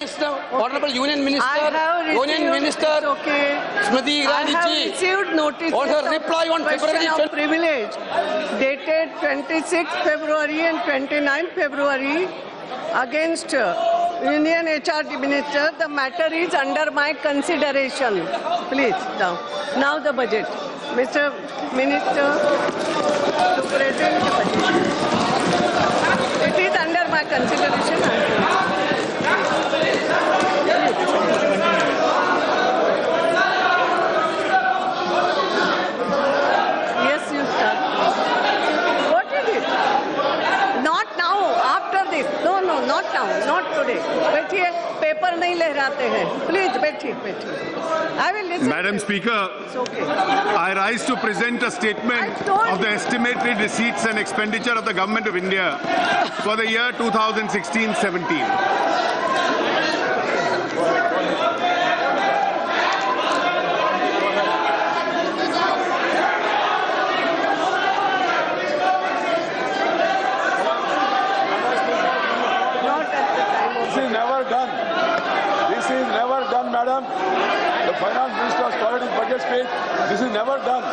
Honorable Union Minister, Smriti Irani ji, received notice on her reply on February of privilege dated 26 February and 29 February against Union HR Minister. The matter is under my consideration. Please, now the budget. Mr. Minister, to present the budget. It is under my consideration. Yes, you start. What is it? Not now, after this. No, not now, not today. बैठिए, paper नहीं लहराते हैं. Please, बैठिए. I will listen. Madam Speaker, It's okay. I rise to present a statement of the estimated receipts and expenditure of the Government of India for the year 2016-17. This is never done, madam. The finance minister has called his budget speech. This is never done.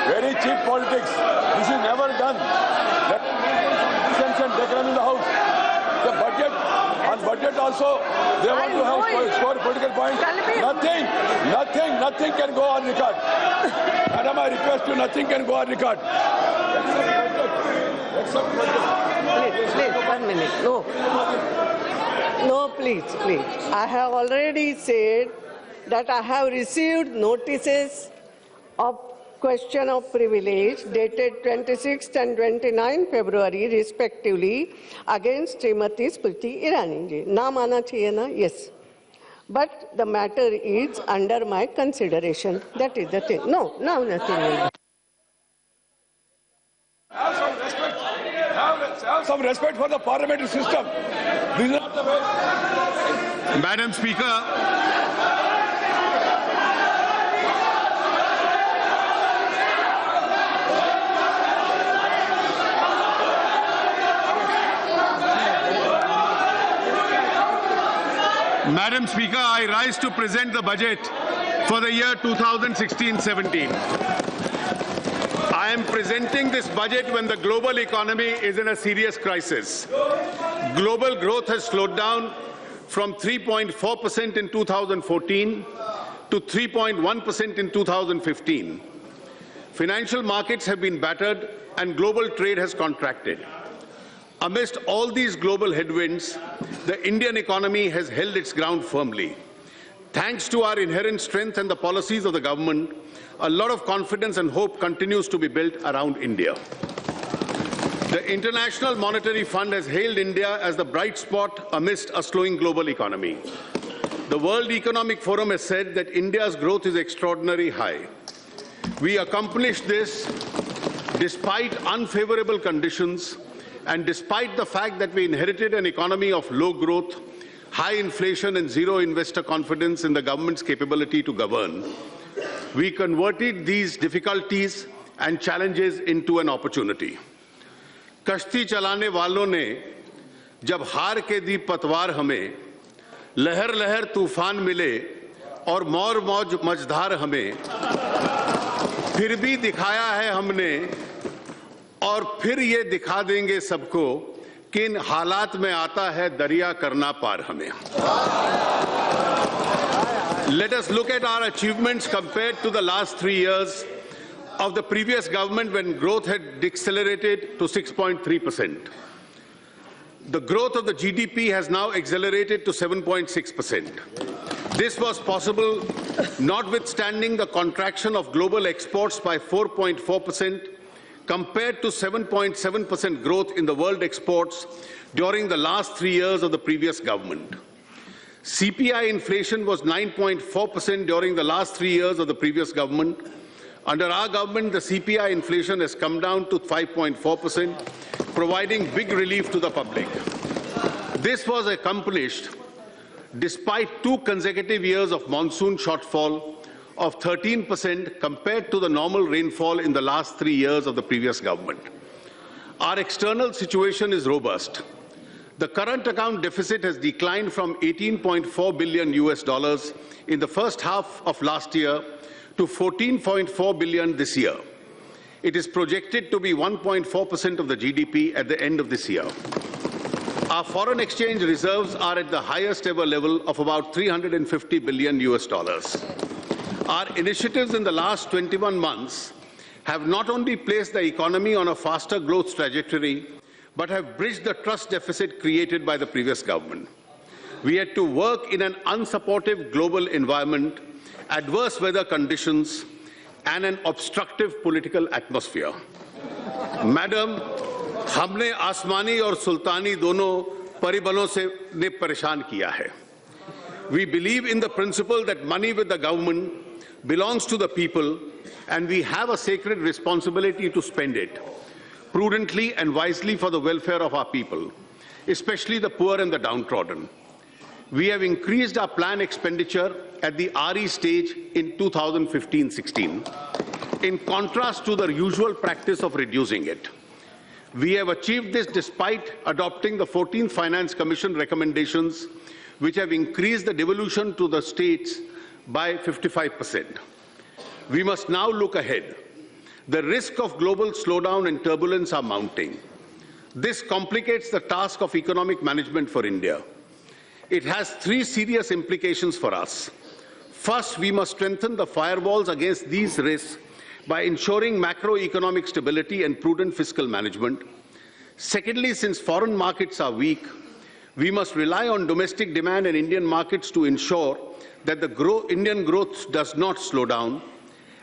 Very cheap politics. This is never done. That taken in the house. The budget, on budget also, they want to have score political points. Nothing can go on record. Madam, I request you, nothing can go on record. Except budget. Please, 1 minute. No, please. I have already said that I have received notices of question of privilege dated 26th and 29 February respectively against Srimati Smriti Irani ji. Naam aana chahiye na? Yes. But the matter is under my consideration. That is the thing. No, now nothing will be. Have some respect for the parliamentary system. This is not the way. Madam Speaker, Madam Speaker, I rise to present the budget for the year 2016-17. I am presenting this budget when the global economy is in a serious crisis. Global growth has slowed down from 3.4% in 2014 to 3.1% in 2015. Financial markets have been battered and global trade has contracted. Amidst all these global headwinds, the Indian economy has held its ground firmly. Thanks to our inherent strength and the policies of the government, a lot of confidence and hope continues to be built around India. The International Monetary Fund has hailed India as the bright spot amidst a slowing global economy. The World Economic Forum has said that India's growth is extraordinarily high. We accomplished this despite unfavorable conditions and despite the fact that we inherited an economy of low growth, high inflation and zero investor confidence in the government's capability to govern. We converted these difficulties and challenges into an opportunity. कश्ती चलाने वालों ने जब हार के दी पतवार हमें, लहर लहर तूफान मिले और मौर मौज मझधार हमें, फिर भी दिखाया है हमने और फिर ये दिखा देंगे सबको कि इन हालात में आता है दरिया करना पार हमें. Let us look at our achievements compared to the last 3 years of the previous government when growth had decelerated to 6.3%. The growth of the GDP has now accelerated to 7.6%. This was possible notwithstanding the contraction of global exports by 4.4% compared to 7.7% growth in the world exports during the last 3 years of the previous government. CPI inflation was 9.4% during the last 3 years of the previous government. Under our government, the CPI inflation has come down to 5.4%, providing big relief to the public. This was accomplished despite 2 consecutive years of monsoon shortfall of 13% compared to the normal rainfall in the last 3 years of the previous government. Our external situation is robust. The current account deficit has declined from $18.4 billion in the first half of last year to $14.4 billion this year. It is projected to be 1.4% of the GDP at the end of this year. Our foreign exchange reserves are at the highest ever level of about $350 billion. Our initiatives in the last 21 months have not only placed the economy on a faster growth trajectory, but have bridged the trust deficit created by the previous government. We had to work in an unsupportive global environment, adverse weather conditions, and an obstructive political atmosphere. Madam, हमने आसमानी और सुल्तानी दोनों परिबलों से ने परेशान किया है. We believe in the principle that money with the government belongs to the people, and we have a sacred responsibility to spend it prudently and wisely for the welfare of our people, especially the poor and the downtrodden. We have increased our planned expenditure at the RE stage in 2015-16, in contrast to the usual practice of reducing it. We have achieved this despite adopting the 14th Finance Commission recommendations, which have increased the devolution to the states by 55%. We must now look ahead. The risk of global slowdown and turbulence are mounting. This complicates the task of economic management for India. It has three serious implications for us. First, we must strengthen the firewalls against these risks by ensuring macroeconomic stability and prudent fiscal management. Secondly, since foreign markets are weak, we must rely on domestic demand and Indian markets to ensure that the Indian growth does not slow down.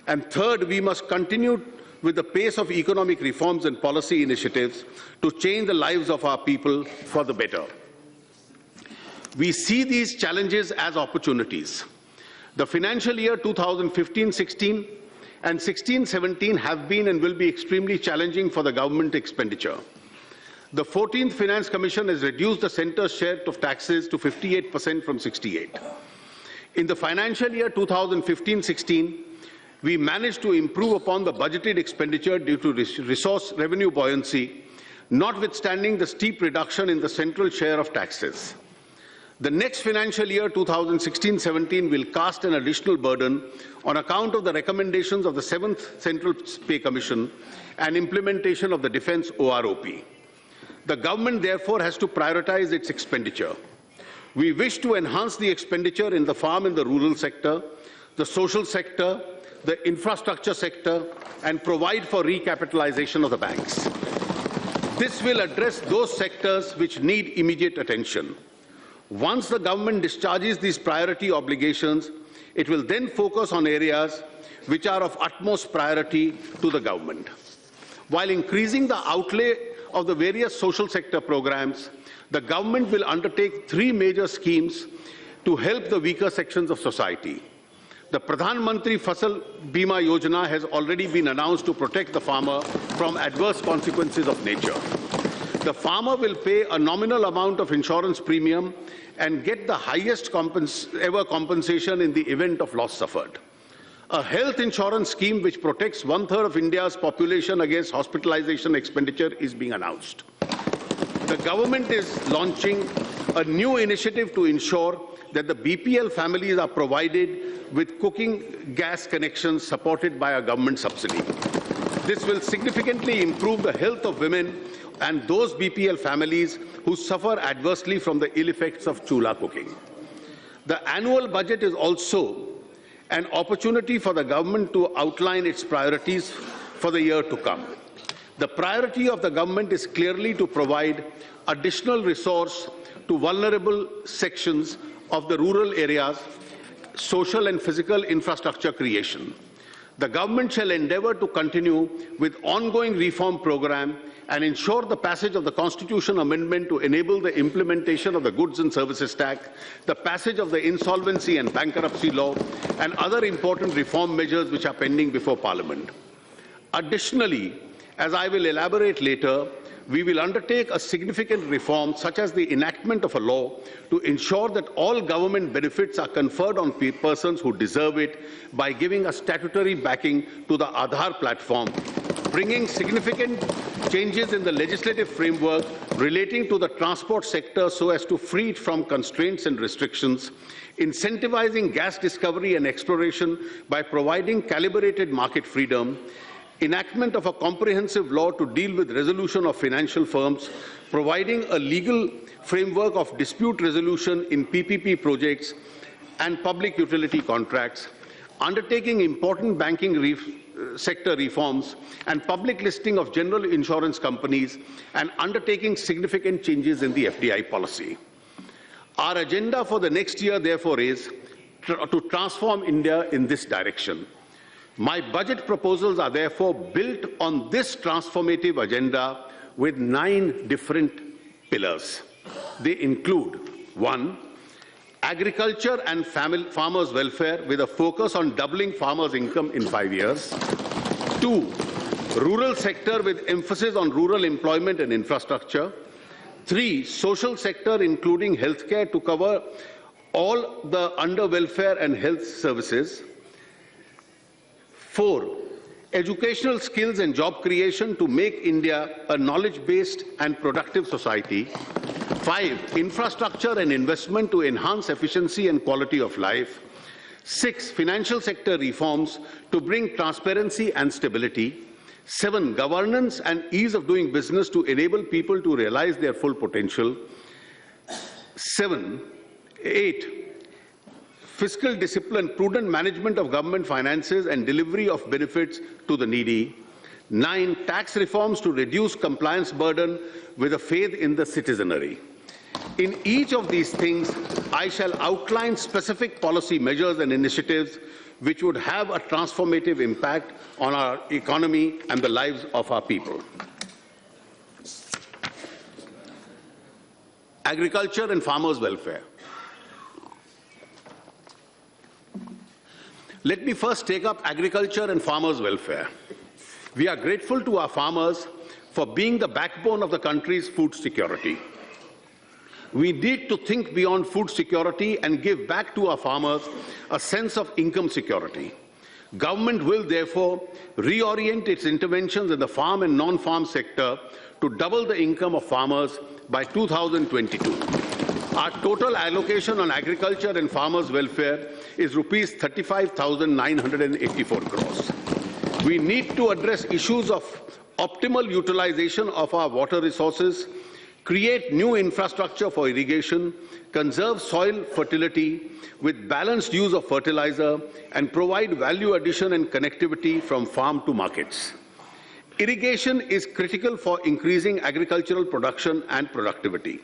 And third, we must continue with the pace of economic reforms and policy initiatives to change the lives of our people for the better. We see these challenges as opportunities. The financial year 2015-16 and 16-17 have been and will be extremely challenging for the government expenditure. The 14th Finance Commission has reduced the centre's share of taxes to 58% from 68%. In the financial year 2015-16, we managed to improve upon the budgeted expenditure due to resource revenue buoyancy, notwithstanding the steep reduction in the central share of taxes. The next financial year, 2016-17, will cast an additional burden on account of the recommendations of the 7th Central Pay Commission and implementation of the Defence OROP. The government, therefore, has to prioritize its expenditure. We wish to enhance the expenditure in the farm and the rural sector, the social sector, the infrastructure sector, and provide for recapitalization of the banks. This will address those sectors which need immediate attention. Once the government discharges these priority obligations, it will then focus on areas which are of utmost priority to the government. While increasing the outlay of the various social sector programs, the government will undertake three major schemes to help the weaker sections of society. The Pradhan Mantri Fasal Bima Yojana has already been announced to protect the farmer from adverse consequences of nature. The farmer will pay a nominal amount of insurance premium and get the highest ever compensation in the event of loss suffered. A health insurance scheme which protects 1/3 of India's population against hospitalization expenditure is being announced. The government is launching a new initiative to ensure that the BPL families are provided with cooking gas connections supported by a government subsidy. This will significantly improve the health of women and those BPL families who suffer adversely from the ill effects of chula cooking. The annual budget is also an opportunity for the government to outline its priorities for the year to come. The priority of the government is clearly to provide additional resource to vulnerable sections of the rural areas, social and physical infrastructure creation. The government shall endeavour to continue with ongoing reform program and ensure the passage of the Constitution Amendment to enable the implementation of the Goods and Services Tax, the passage of the Insolvency and Bankruptcy Law, and other important reform measures which are pending before Parliament. Additionally, as I will elaborate later, we will undertake a significant reform such as the enactment of a law to ensure that all government benefits are conferred on persons who deserve it by giving a statutory backing to the Aadhaar platform, bringing significant changes in the legislative framework relating to the transport sector so as to free it from constraints and restrictions, incentivizing gas discovery and exploration by providing calibrated market freedom, enactment of a comprehensive law to deal with resolution of financial firms, providing a legal framework of dispute resolution in PPP projects and public utility contracts, undertaking important banking sector reforms and public listing of general insurance companies, and undertaking significant changes in the FDI policy. Our agenda for the next year, therefore, is to transform India in this direction. My budget proposals are therefore built on this transformative agenda with 9 different pillars. They include: 1. Agriculture and farmers' welfare with a focus on doubling farmers' income in 5 years. 2. Rural sector with emphasis on rural employment and infrastructure. 3. Social sector including healthcare to cover all the under welfare and health services. 4. Educational skills and job creation to make India a knowledge-based and productive society. 5. Infrastructure and investment to enhance efficiency and quality of life. 6. Financial sector reforms to bring transparency and stability. 7. Governance and ease of doing business to enable people to realize their full potential. 8. Fiscal discipline, prudent management of government finances and delivery of benefits to the needy. 9. Tax reforms to reduce compliance burden with a faith in the citizenry. In each of these things, I shall outline specific policy measures and initiatives which would have a transformative impact on our economy and the lives of our people. Agriculture and farmers' welfare. Let me first take up agriculture and farmers' welfare. We are grateful to our farmers for being the backbone of the country's food security. We need to think beyond food security and give back to our farmers a sense of income security. Government will therefore reorient its interventions in the farm and non-farm sector to double the income of farmers by 2022. Our total allocation on agriculture and farmers' welfare is rupees 35,984 crores. We need to address issues of optimal utilization of our water resources, create new infrastructure for irrigation, conserve soil fertility with balanced use of fertilizer, and provide value addition and connectivity from farm to markets. Irrigation is critical for increasing agricultural production and productivity.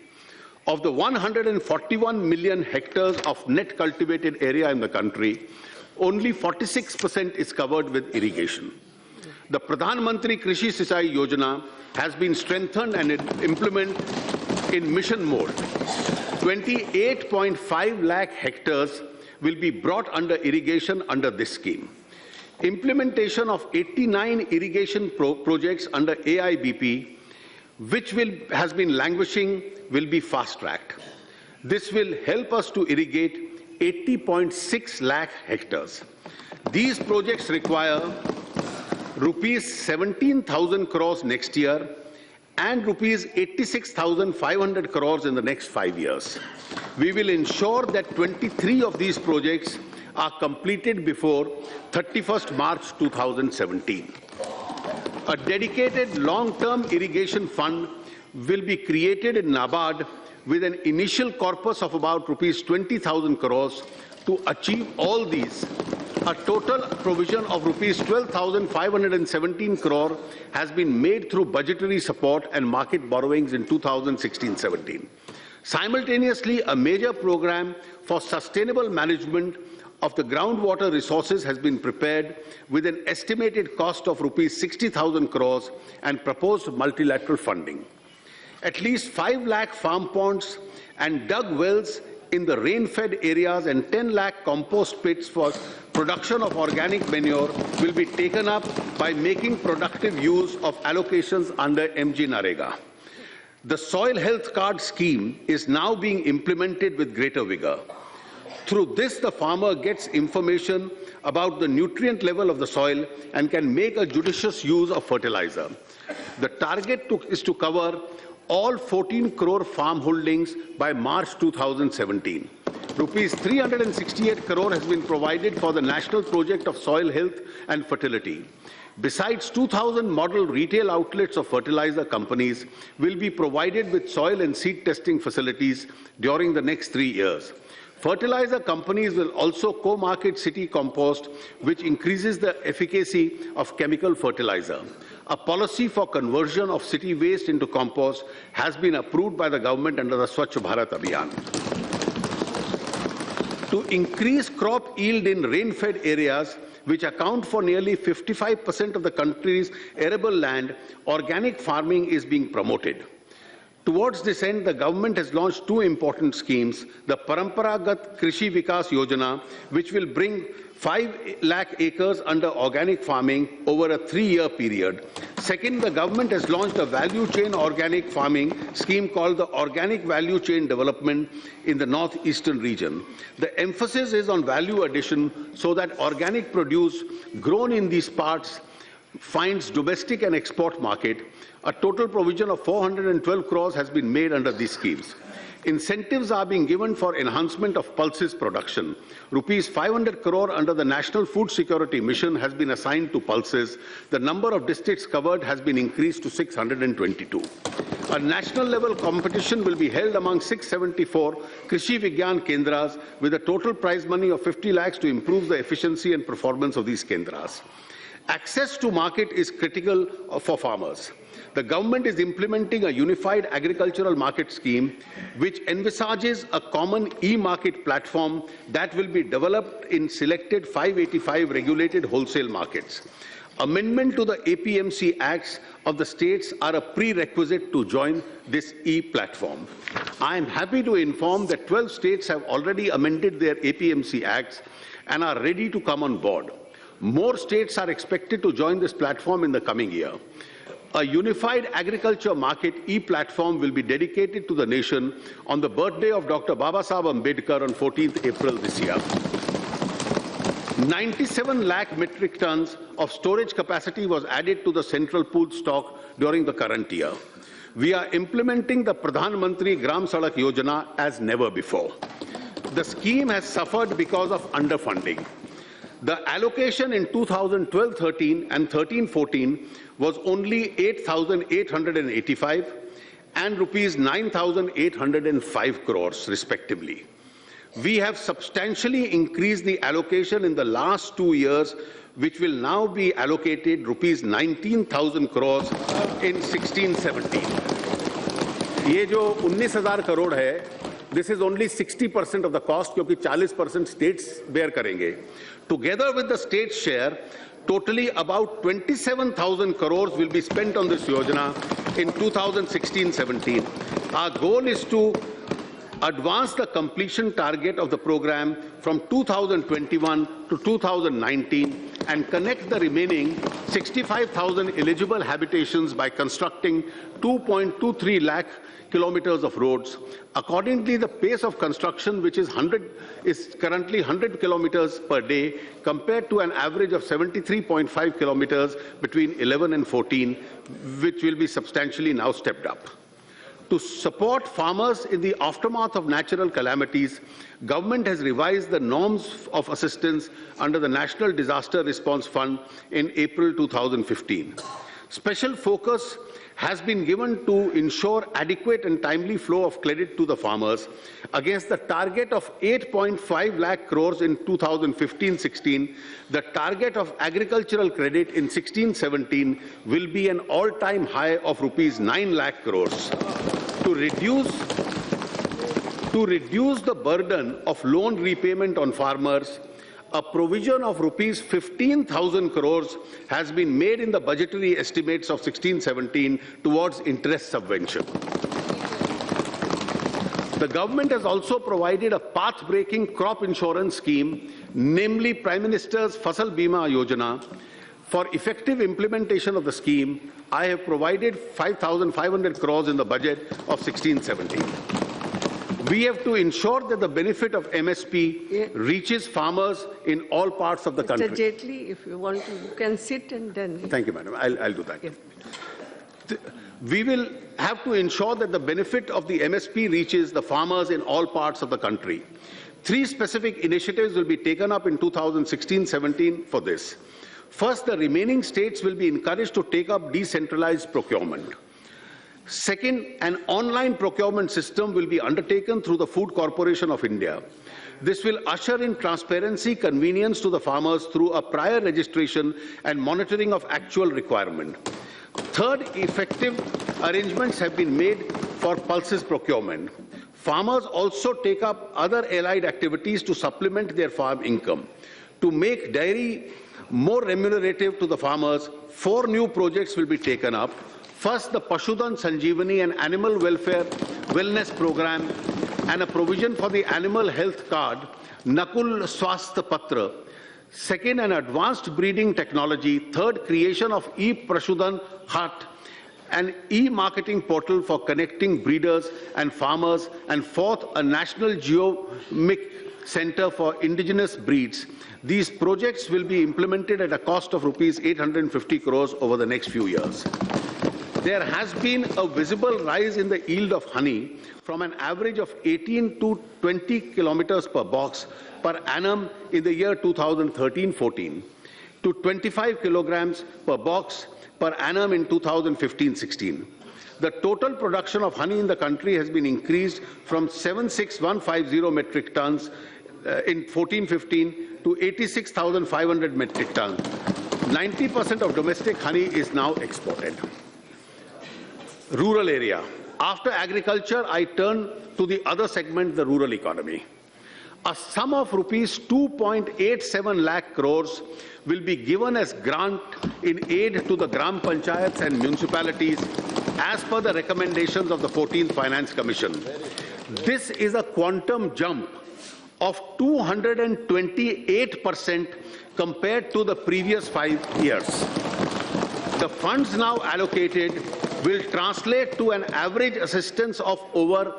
Of the 141 million hectares of net cultivated area in the country, only 46% is covered with irrigation. The Pradhan Mantri Krishi Sichai Yojana has been strengthened and implemented in mission mode. 28.5 lakh hectares will be brought under irrigation under this scheme. Implementation of 89 irrigation projects under AIBP, which has been languishing, will be fast-tracked. This will help us to irrigate 80.6 lakh hectares. These projects require rupees 17,000 crores next year and rupees 86,500 crores in the next 5 years. We will ensure that 23 of these projects are completed before 31st March 2017. A dedicated long-term irrigation fund will be created in NABARD with an initial corpus of about rupees 20,000 crores to achieve all these. A total provision of rupees 12,517 crore has been made through budgetary support and market borrowings in 2016-17. Simultaneously, a major program for sustainable management of the groundwater resources has been prepared with an estimated cost of rupees 60,000 crores and proposed multilateral funding. At least 5 lakh farm ponds and dug wells in the rain-fed areas and 10 lakh compost pits for production of organic manure will be taken up by making productive use of allocations under MG Narega. The Soil Health Card scheme is now being implemented with greater vigor. Through this, the farmer gets information about the nutrient level of the soil and can make a judicious use of fertilizer. The target is to cover all 14 crore farm holdings by March 2017. Rupees 368 crore has been provided for the National Project of Soil Health and Fertility. Besides, 2,000 model retail outlets of fertilizer companies will be provided with soil and seed testing facilities during the next 3 years. Fertilizer companies will also co-market city compost, which increases the efficacy of chemical fertilizer. A policy for conversion of city waste into compost has been approved by the government under the Swachh Bharat Abhiyan. To increase crop yield in rain-fed areas, which account for nearly 55% of the country's arable land, organic farming is being promoted. Towards this end, the government has launched 2 important schemes: the Paramparagat Krishi Vikas Yojana, which will bring 5 lakh acres under organic farming over a 3-year period. Second, the government has launched a value chain organic farming scheme called the Organic Value Chain Development in the northeastern region. The emphasis is on value addition so that organic produce grown in these parts finds domestic and export market. A total provision of 412 crores has been made under these schemes. Incentives are being given for enhancement of pulses production. Rupees 500 crore under the National Food Security Mission has been assigned to pulses. The number of districts covered has been increased to 622. A national level competition will be held among 674 Krishi Vigyan Kendras with a total prize money of 50 lakhs to improve the efficiency and performance of these Kendras. Access to market is critical for farmers. The government is implementing a unified agricultural market scheme which envisages a common e-market platform that will be developed in selected 585 regulated wholesale markets. Amendment to the APMC Acts of the states are a prerequisite to join this e-platform. I am happy to inform that 12 states have already amended their APMC Acts and are ready to come on board. More states are expected to join this platform in the coming year. A unified agriculture market e-platform will be dedicated to the nation on the birthday of Dr. Babasaheb Ambedkar on 14th April this year. 97 lakh metric tons of storage capacity was added to the central pool stock during the current year. We are implementing the Pradhan Mantri Gram Sadak Yojana as never before. The scheme has suffered because of underfunding. The allocation in 2012-13 and 13-14 was only 8,885 and rupees 9,805 crores respectively. We have substantially increased the allocation in the last 2 years, which will now be allocated rupees 19,000 crores in 16-17. ये जो 19,000 करोड़ है, this is only 60% of the cost, क्योंकि 40% states bear करेंगे. Together with the state share, totally about 27,000 crores will be spent on this Yojana in 2016-17. Our goal is to advance the completion target of the program from 2021 to 2019 and connect the remaining 65,000 eligible habitations by constructing 2.23 lakh kilometers of roads. Accordingly, the pace of construction, which is currently 100 kilometers per day, compared to an average of 73.5 kilometers between 11 and 14, which will be substantially now stepped up. To support farmers in the aftermath of natural calamities, government has revised the norms of assistance under the National Disaster Response Fund in April 2015. Special focus has been given to ensure adequate and timely flow of credit to the farmers. Against the target of 8.5 lakh crores in 2015-16, the target of agricultural credit in 16-17 will be an all-time high of rupees 9 lakh crores. To reduce the burden of loan repayment on farmers, a provision of rupees 15,000 crores has been made in the budgetary estimates of 16-17 towards interest subvention. The government has also provided a path-breaking crop insurance scheme, namely Prime Minister's Fasal Bima Yojana. For effective implementation of the scheme, I have provided 5,500 crores in the budget of 16-17. We have to ensure that the benefit of MSP reaches farmers in all parts of the country. Mr. Jaitly, if you want to, you can sit and then... Thank you, madam. I'll do that. Yeah. We will have to ensure that the benefit of the MSP reaches the farmers in all parts of the country. 3 specific initiatives will be taken up in 2016-17 for this. First, the remaining states will be encouraged to take up decentralized procurement. Second, an online procurement system will be undertaken through the Food Corporation of India. This will usher in transparency, convenience to the farmers through a prior registration and monitoring of actual requirement. Third, effective arrangements have been made for pulses procurement. Farmers also take up other allied activities to supplement their farm income. To make dairy more remunerative to the farmers, 4 new projects will be taken up. First, the Pashudan Sanjeevani and Animal Welfare Wellness Program and a provision for the Animal Health Card, Nakul Swasth Patra. Second, an advanced breeding technology. Third, creation of e-Pashudan Hut, an e-marketing portal for connecting breeders and farmers. And fourth, a national geomic center for indigenous breeds. These projects will be implemented at a cost of rupees 850 crores over the next few years. There has been a visible rise in the yield of honey from an average of 18 to 20 kilometers per box per annum in the year 2013-14 to 25 kilograms per box per annum in 2015-16. The total production of honey in the country has been increased from 76,150 metric tons in 14-15 to 86,500 metric tons. 90% of domestic honey is now exported. Rural area. After agriculture, I turn to the other segment, the rural economy. A sum of rupees 2.87 lakh crores will be given as grant in aid to the Gram Panchayats and municipalities as per the recommendations of the 14th Finance Commission. This is a quantum jump of 228% compared to the previous 5 years. The funds now allocated will translate to an average assistance of over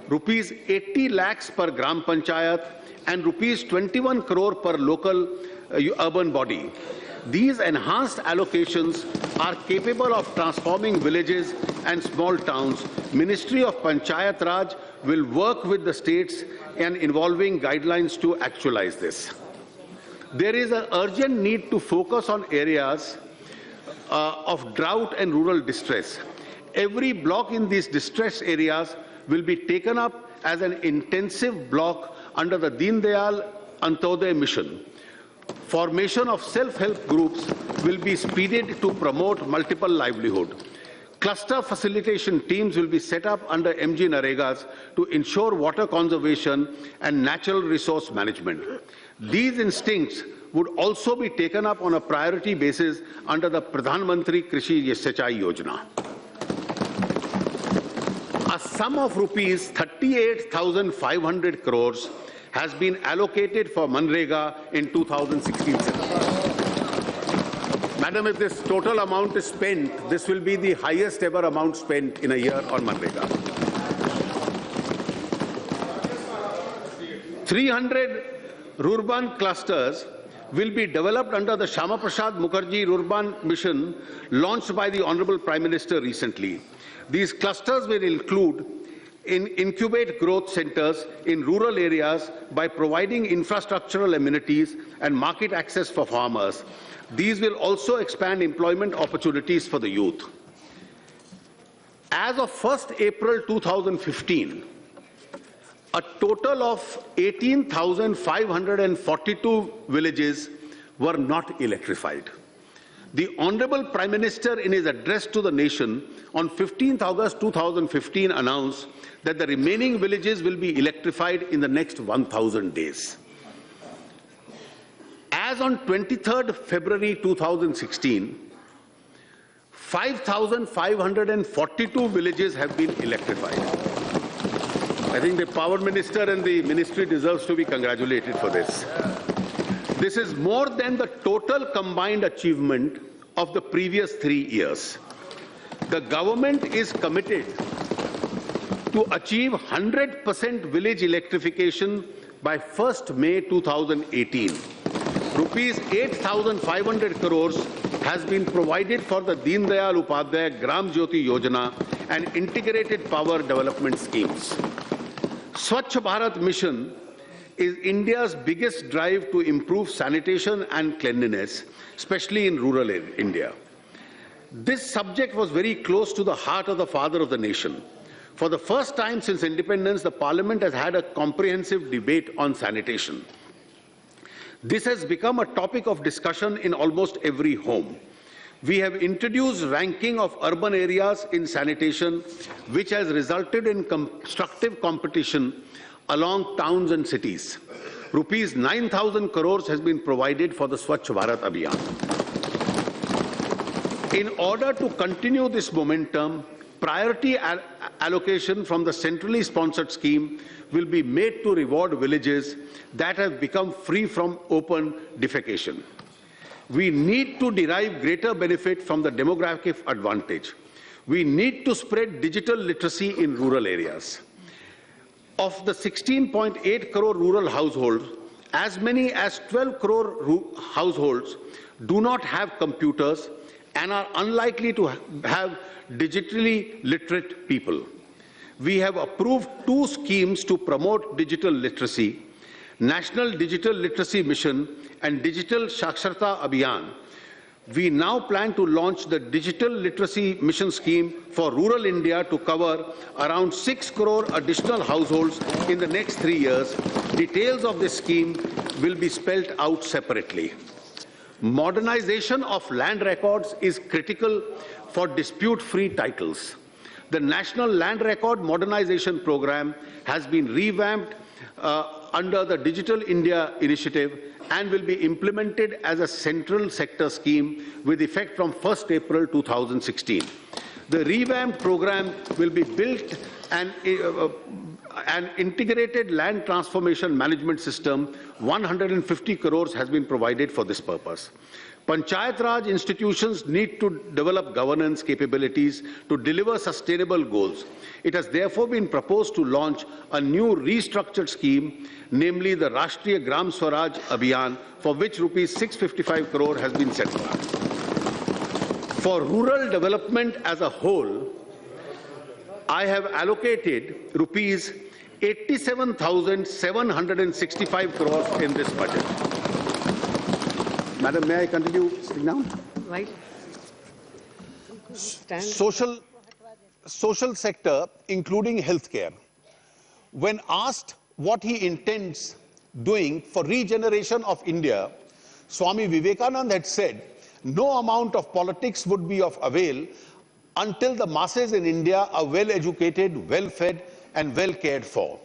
rupees 80 lakhs per Gram Panchayat and rupees 21 crore per local urban body. These enhanced allocations are capable of transforming villages and small towns. Ministry of Panchayat Raj will work with the states and involving guidelines to actualize this. There is an urgent need to focus on areas of drought and rural distress. Every block in these distressed areas will be taken up as an intensive block under the Deen Dayal Antyodaya mission. Formation of self-help groups will be speeded to promote multiple livelihood. Cluster facilitation teams will be set up under MG Naregas to ensure water conservation and natural resource management. These instincts would also be taken up on a priority basis under the Pradhan Mantri Krishi Sechai Yojana. A sum of rupees 38,500 crores has been allocated for Manrega in 2016-17. Madam, if this total amount is spent, this will be the highest ever amount spent in a year on Manrega. 300 Rurban clusters will be developed under the Shama Prasad Mukherjee Rurban mission launched by the Honorable Prime Minister recently. These clusters will include incubate growth centers in rural areas by providing infrastructural amenities and market access for farmers. These will also expand employment opportunities for the youth. As of 1st April 2015, a total of 18,542 villages were not electrified. The Honorable Prime Minister, in his address to the nation on 15th August 2015, announced that the remaining villages will be electrified in the next 1,000 days. As on 23rd February 2016, 5,542 villages have been electrified. I think the Power Minister and the Ministry deserves to be congratulated for this. This is more than the total combined achievement of the previous 3 years. The government is committed to achieve 100% village electrification by 1st May 2018. Rupees 8,500 crores has been provided for the Deen Dayal Upadhyaya Gram Jyoti Yojana and integrated power development schemes. Swachh Bharat Mission is India's biggest drive to improve sanitation and cleanliness, especially in rural India. This subject was very close to the heart of the father of the nation. For the first time since independence, the Parliament has had a comprehensive debate on sanitation. This has become a topic of discussion in almost every home. We have introduced ranking of urban areas in sanitation, which has resulted in constructive competition along towns and cities. Rupees 9,000 crores has been provided for the Swachh Bharat Abhiyan. In order to continue this momentum, priority allocation from the centrally sponsored scheme will be made to reward villages that have become free from open defecation. We need to derive greater benefit from the demographic advantage. We need to spread digital literacy in rural areas. Of the 16.8 crore rural households, as many as 12 crore households do not have computers and are unlikely to have digitally literate people. We have approved 2 schemes to promote digital literacy, National Digital Literacy Mission and Digital Saksharta Abhiyan. We now plan to launch the Digital Literacy Mission scheme for rural India to cover around 6 crore additional households in the next 3 years. Details of this scheme will be spelled out separately. Modernization of land records is critical for dispute-free titles. The National Land Record Modernization Program has been revamped under the Digital India Initiative and will be implemented as a central sector scheme with effect from 1st April 2016. The revamped program will be built and an integrated land transformation management system. 150 crores has been provided for this purpose. Panchayat Raj institutions need to develop governance capabilities to deliver sustainable goals. It has therefore been proposed to launch a new restructured scheme, namely the Rashtriya Gram Swaraj Abhiyan, for which rupees 655 crore has been set aside. For rural development as a whole, I have allocated rupees 87,765 crores in this budget. Madam, may I continue sitting down? Right. Stand. Social sector, including healthcare. When asked what he intends doing for regeneration of India, Swami Vivekananda had said, no amount of politics would be of avail until the masses in India are well educated, well fed, and well cared for.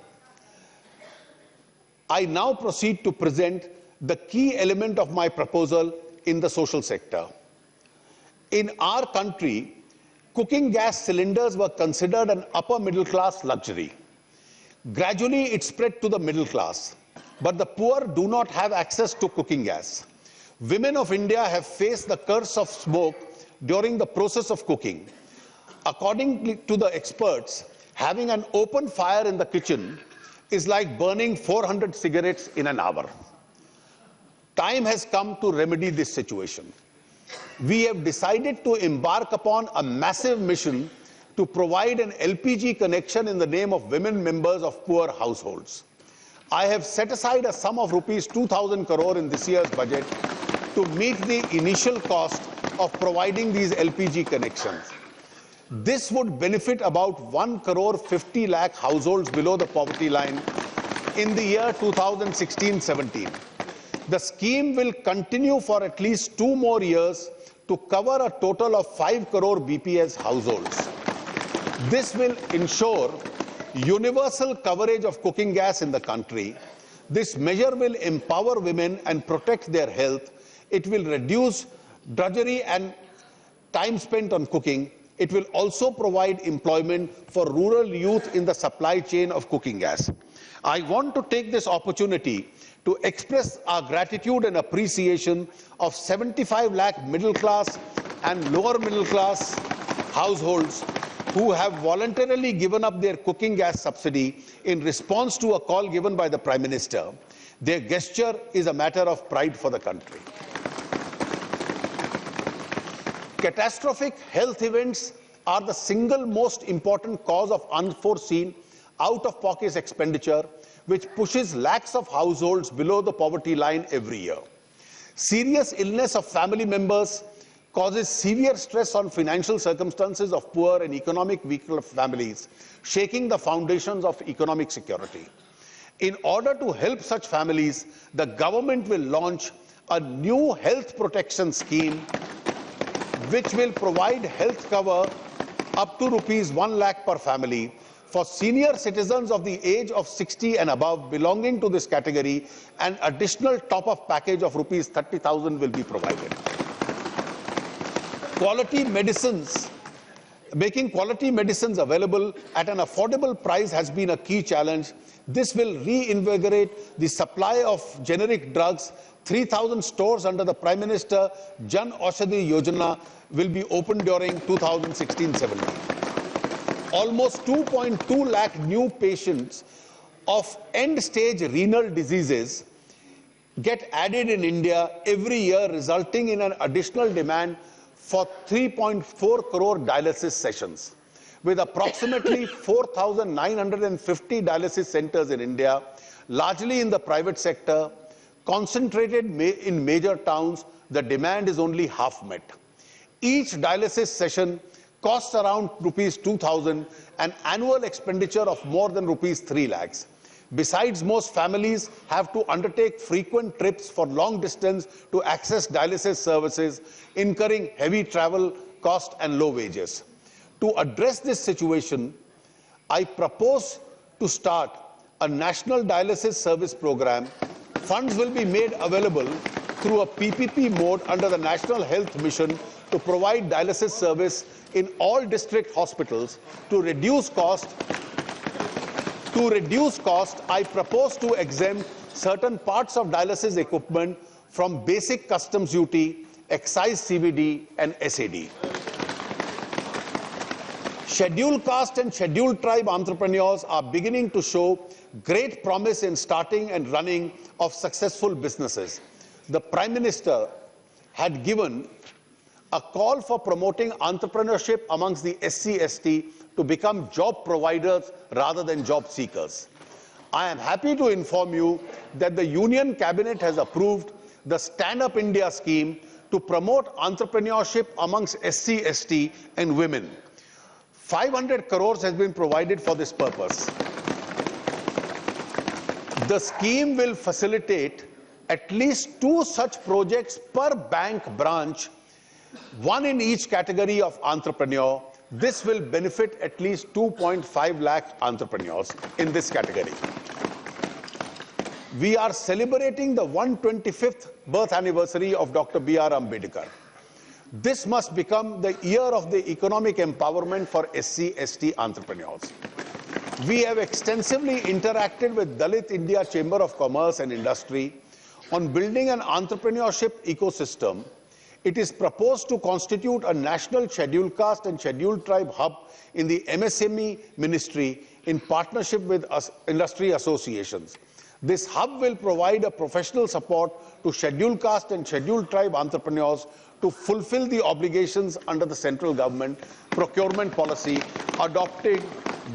I now proceed to present the key element of my proposal in the social sector. In our country, cooking gas cylinders were considered an upper middle class luxury. Gradually, it spread to the middle class, but the poor do not have access to cooking gas. Women of India have faced the curse of smoke during the process of cooking. According to the experts, having an open fire in the kitchen is like burning 400 cigarettes in an hour. Time has come to remedy this situation. We have decided to embark upon a massive mission to provide an LPG connection in the name of women members of poor households. I have set aside a sum of rupees 2,000 crore in this year's budget to meet the initial cost of providing these LPG connections. This would benefit about 1 crore 50 lakh households below the poverty line in the year 2016-17. The scheme will continue for at least 2 more years to cover a total of 5 crore BPS households. This will ensure universal coverage of cooking gas in the country. This measure will empower women and protect their health. It will reduce drudgery and time spent on cooking. It will also provide employment for rural youth in the supply chain of cooking gas. I want to take this opportunity to express our gratitude and appreciation of 75 lakh middle class and lower middle class households who have voluntarily given up their cooking gas subsidy in response to a call given by the Prime Minister. Their gesture is a matter of pride for the country. Catastrophic health events are the single most important cause of unforeseen out-of-pocket expenditure, which pushes lakhs of households below the poverty line every year. Serious illness of family members causes severe stress on financial circumstances of poor and economic weaker families, shaking the foundations of economic security. In order to help such families, the government will launch a new health protection scheme which will provide health cover up to rupees 1 lakh per family. For senior citizens of the age of 60 and above belonging to this category, an additional top-up package of rupees 30,000 will be provided. Quality medicines, making quality medicines available at an affordable price has been a key challenge. This will reinvigorate the supply of generic drugs. 3,000 stores under the Prime Minister Jan Aushadhi Yojana will be opened during 2016-17. Almost 2.2 lakh new patients of end-stage renal diseases get added in India every year, resulting in an additional demand for 3.4 crore dialysis sessions. With approximately 4,950 dialysis centers in India, largely in the private sector, concentrated in major towns, the demand is only half met. Each dialysis session costs around rupees 2,000, an annual expenditure of more than rupees 3 lakhs. Besides, most families have to undertake frequent trips for long distance to access dialysis services, incurring heavy travel cost and low wages. To address this situation, I propose to start a national dialysis service program. Funds will be made available through a PPP mode under the National Health Mission to provide dialysis service in all district hospitals. To reduce cost, I propose to exempt certain parts of dialysis equipment from basic customs duty, excise CVD and SAD. Scheduled caste and scheduled tribe entrepreneurs are beginning to show great promise in starting and running of successful businesses. The Prime Minister had given a call for promoting entrepreneurship amongst the SC/ST to become job providers rather than job seekers. I am happy to inform you that the Union Cabinet has approved the Stand Up India scheme to promote entrepreneurship amongst SC/ST and women. 500 crores has been provided for this purpose. The scheme will facilitate at least 2 such projects per bank branch, 1 in each category of entrepreneur. This will benefit at least 2.5 lakh entrepreneurs in this category. We are celebrating the 125th birth anniversary of Dr. B.R. Ambedkar. This must become the year of the economic empowerment for SC/ST entrepreneurs. We have extensively interacted with Dalit India Chamber of Commerce and Industry on building an entrepreneurship ecosystem. It is proposed to constitute a national scheduled caste and scheduled tribe hub in the MSME ministry in partnership with industry associations. This hub will provide a professional support to scheduled caste and scheduled tribe entrepreneurs to fulfill the obligations under the central government procurement policy, adopting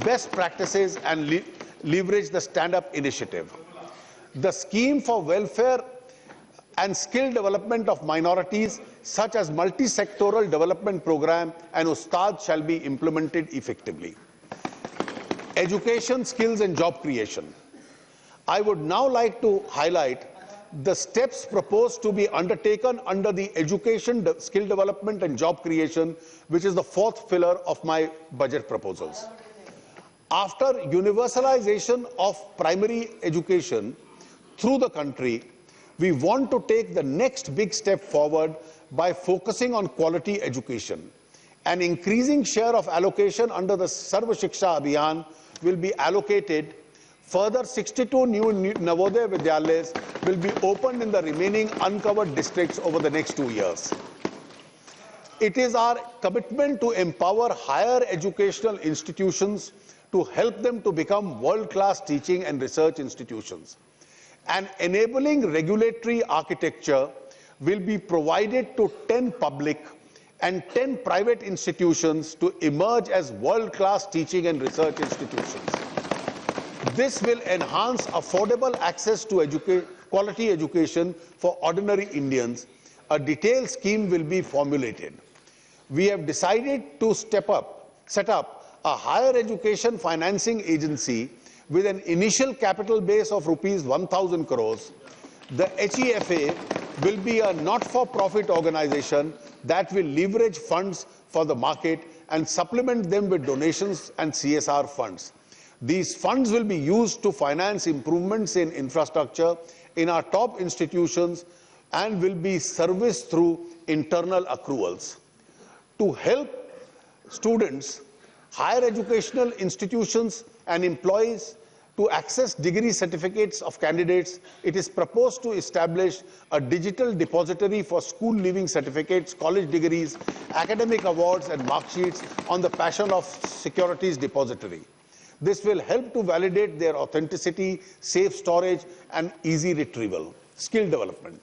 best practices and leverage the stand-up initiative. The scheme for welfare and skill development of minorities, such as multi-sectoral development program and Ustad, shall be implemented effectively. Education, skills and job creation. I would now like to highlight the steps proposed to be undertaken under the education, skill development and job creation, which is the 4th pillar of my budget proposals. After universalization of primary education through the country, we want to take the next big step forward by focusing on quality education. An increasing share of allocation under the Sarva Shiksha Abhiyan will be allocated. Further, 62 new Navodaya Vidyalayas will be opened in the remaining uncovered districts over the next 2 years. It is our commitment to empower higher educational institutions to help them to become world-class teaching and research institutions. An enabling regulatory architecture will be provided to 10 public and 10 private institutions to emerge as world-class teaching and research institutions. This will enhance affordable access to quality education for ordinary Indians. A detailed scheme will be formulated. We have decided to set up a higher education financing agency with an initial capital base of rupees 1,000 crores. The HEFA will be a not-for-profit organization that will leverage funds for the market and supplement them with donations and CSR funds. These funds will be used to finance improvements in infrastructure in our top institutions and will be serviced through internal accruals. To help students, higher educational institutions and employees to access degree certificates of candidates, it is proposed to establish a digital depository for school leaving certificates, college degrees, academic awards and mark sheets on the Passion of Securities Depository. This will help to validate their authenticity, safe storage and easy retrieval. Skill development.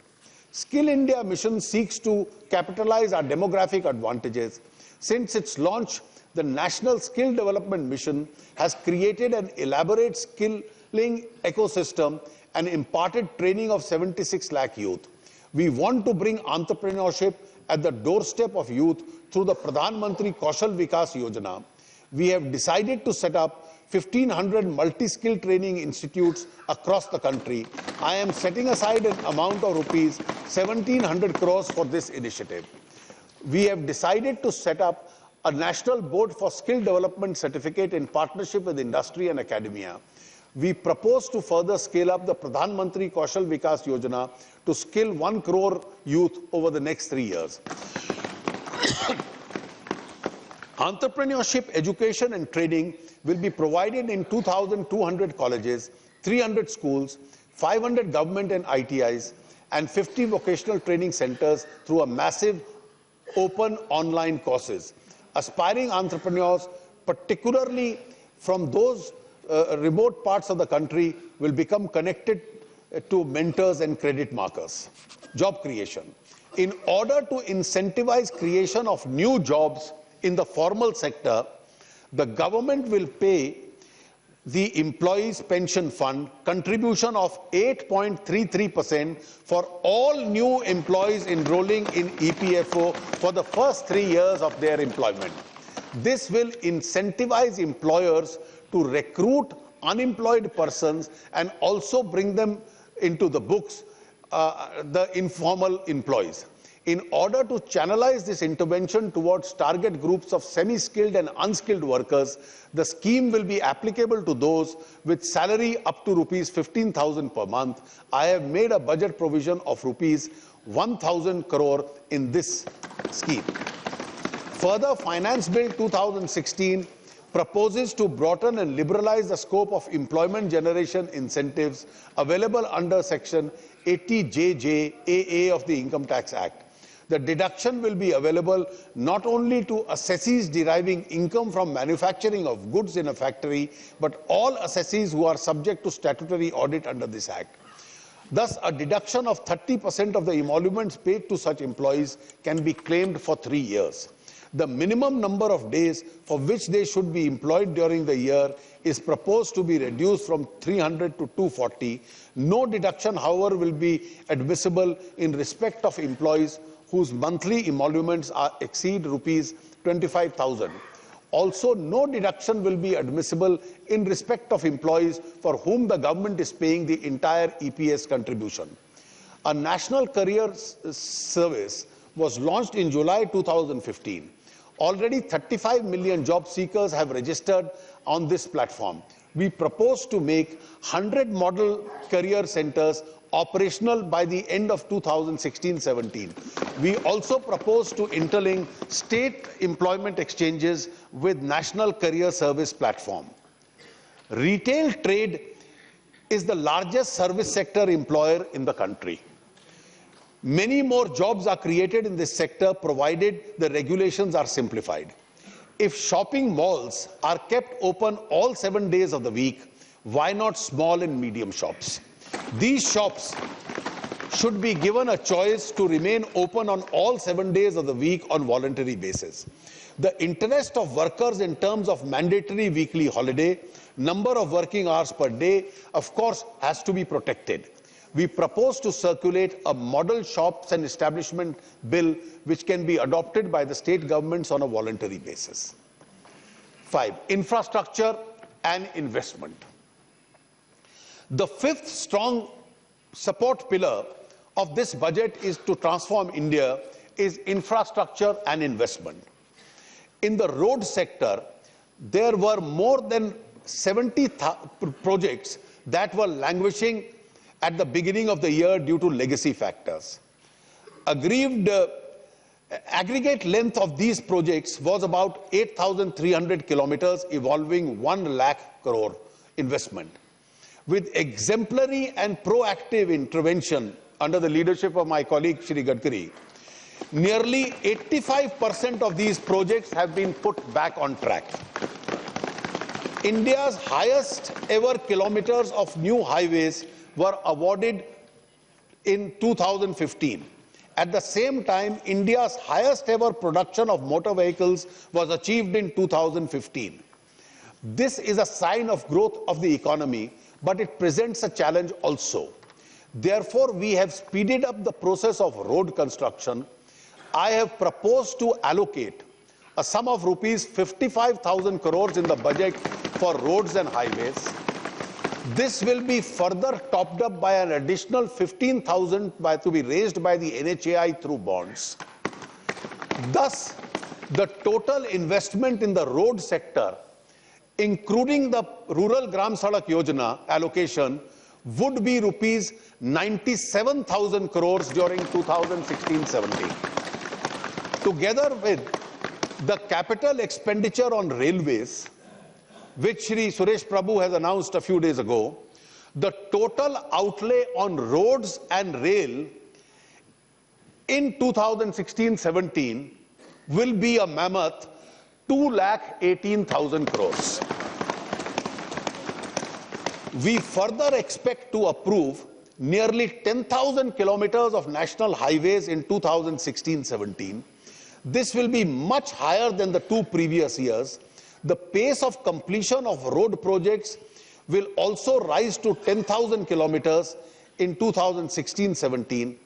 Skill India mission seeks to capitalize our demographic advantages. Since its launch, the National Skill Development Mission has created an elaborate skilling ecosystem and imparted training of 76 lakh youth. We want to bring entrepreneurship at the doorstep of youth through the Pradhan Mantri Kaushal Vikas Yojana. We have decided to set up 1,500 multi-skill training institutes across the country. I am setting aside an amount of rupees 1,700 crores for this initiative. We have decided to set up a national board for skill development certificate in partnership with industry and academia. We propose to further scale up the Pradhan Mantri Kaushal Vikas Yojana to skill 1 crore youth over the next 3 years. Entrepreneurship education and training will be provided in 2,200 colleges, 300 schools, 500 government and ITIs, and 50 vocational training centers through a massive open online courses. Aspiring entrepreneurs, particularly from those remote parts of the country, will become connected to mentors and credit markers. Job creation. In order to incentivize creation of new jobs in the formal sector, the government will pay the Employees Pension Fund contribution of 8.33% for all new employees enrolling in EPFO for the first 3 years of their employment. This will incentivize employers to recruit unemployed persons and also bring them into the books, the informal employees. In order to channelize this intervention towards target groups of semi-skilled and unskilled workers, the scheme will be applicable to those with salary up to rupees 15,000 per month. I have made a budget provision of rupees 1,000 crore in this scheme. Further, Finance Bill 2016 proposes to broaden and liberalize the scope of employment generation incentives available under Section 80JJAA of the Income Tax Act. The deduction will be available not only to assessees deriving income from manufacturing of goods in a factory, but all assessees who are subject to statutory audit under this Act. Thus, a deduction of 30% of the emoluments paid to such employees can be claimed for 3 years. The minimum number of days for which they should be employed during the year is proposed to be reduced from 300 to 240. No deduction, however, will be admissible in respect of employees whose monthly emoluments exceed rupees 25,000. Also, no deduction will be admissible in respect of employees for whom the government is paying the entire EPS contribution. A national career service was launched in July 2015. Already 35 million job seekers have registered on this platform. We propose to make 100 model career centers operational by the end of 2016-17. We also propose to interlink state employment exchanges with national career service platform. Retail trade is the largest service sector employer in the country. Many more jobs are created in this sector provided the regulations are simplified. If shopping malls are kept open all 7 days of the week, why not small and medium shops? These shops should be given a choice to remain open on all 7 days of the week on voluntary basis. The interest of workers in terms of mandatory weekly holiday, number of working hours per day, of course, has to be protected. We propose to circulate a model shops and establishment bill which can be adopted by the state governments on a voluntary basis. 5. Infrastructure and investment. The fifth strong support pillar of this budget is to transform India is infrastructure and investment. In the road sector, there were more than 70 projects that were languishing at the beginning of the year due to legacy factors. Aggregate length of these projects was about 8,300 kilometers, involving 1 lakh crore investment. With exemplary and proactive intervention under the leadership of my colleague Shri Gadkari, nearly 85% of these projects have been put back on track. India's highest ever kilometers of new highways were awarded in 2015. At the same time, India's highest ever production of motor vehicles was achieved in 2015. This is a sign of growth of the economy, but it presents a challenge also. Therefore, we have speeded up the process of road construction. I have proposed to allocate a sum of rupees 55,000 crores in the budget for roads and highways. This will be further topped up by an additional 15,000 to be raised by the NHAI through bonds. Thus, the total investment in the road sector, including the Rural Gram Sadak Yojana allocation, would be rupees 97,000 crores during 2016-17. Together with the capital expenditure on railways, which Shri Suresh Prabhu has announced a few days ago, the total outlay on roads and rail in 2016-17 will be a mammoth 2,18,000 crores. We further expect to approve nearly 10,000 kilometers of national highways in 2016-17. This will be much higher than the 2 previous years. The pace of completion of road projects will also rise to 10,000 kilometers in 2016-17.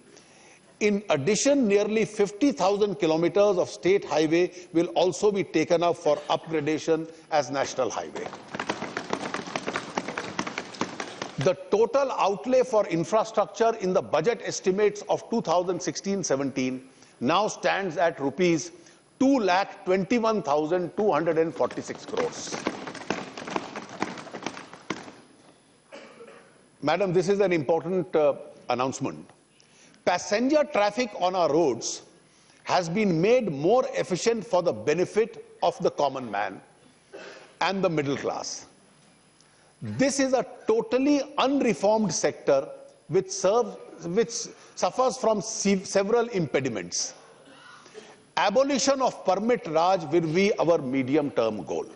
In addition, nearly 50,000 kilometers of state highway will also be taken up for upgradation as national highway. The total outlay for infrastructure in the budget estimates of 2016-17 now stands at rupees 2,21,246 crores. Madam, this is an important announcement. Passenger traffic on our roads has been made more efficient for the benefit of the common man and the middle class. This is a totally unreformed sector which suffers from several impediments. Abolition of permit Raj will be our medium-term goal.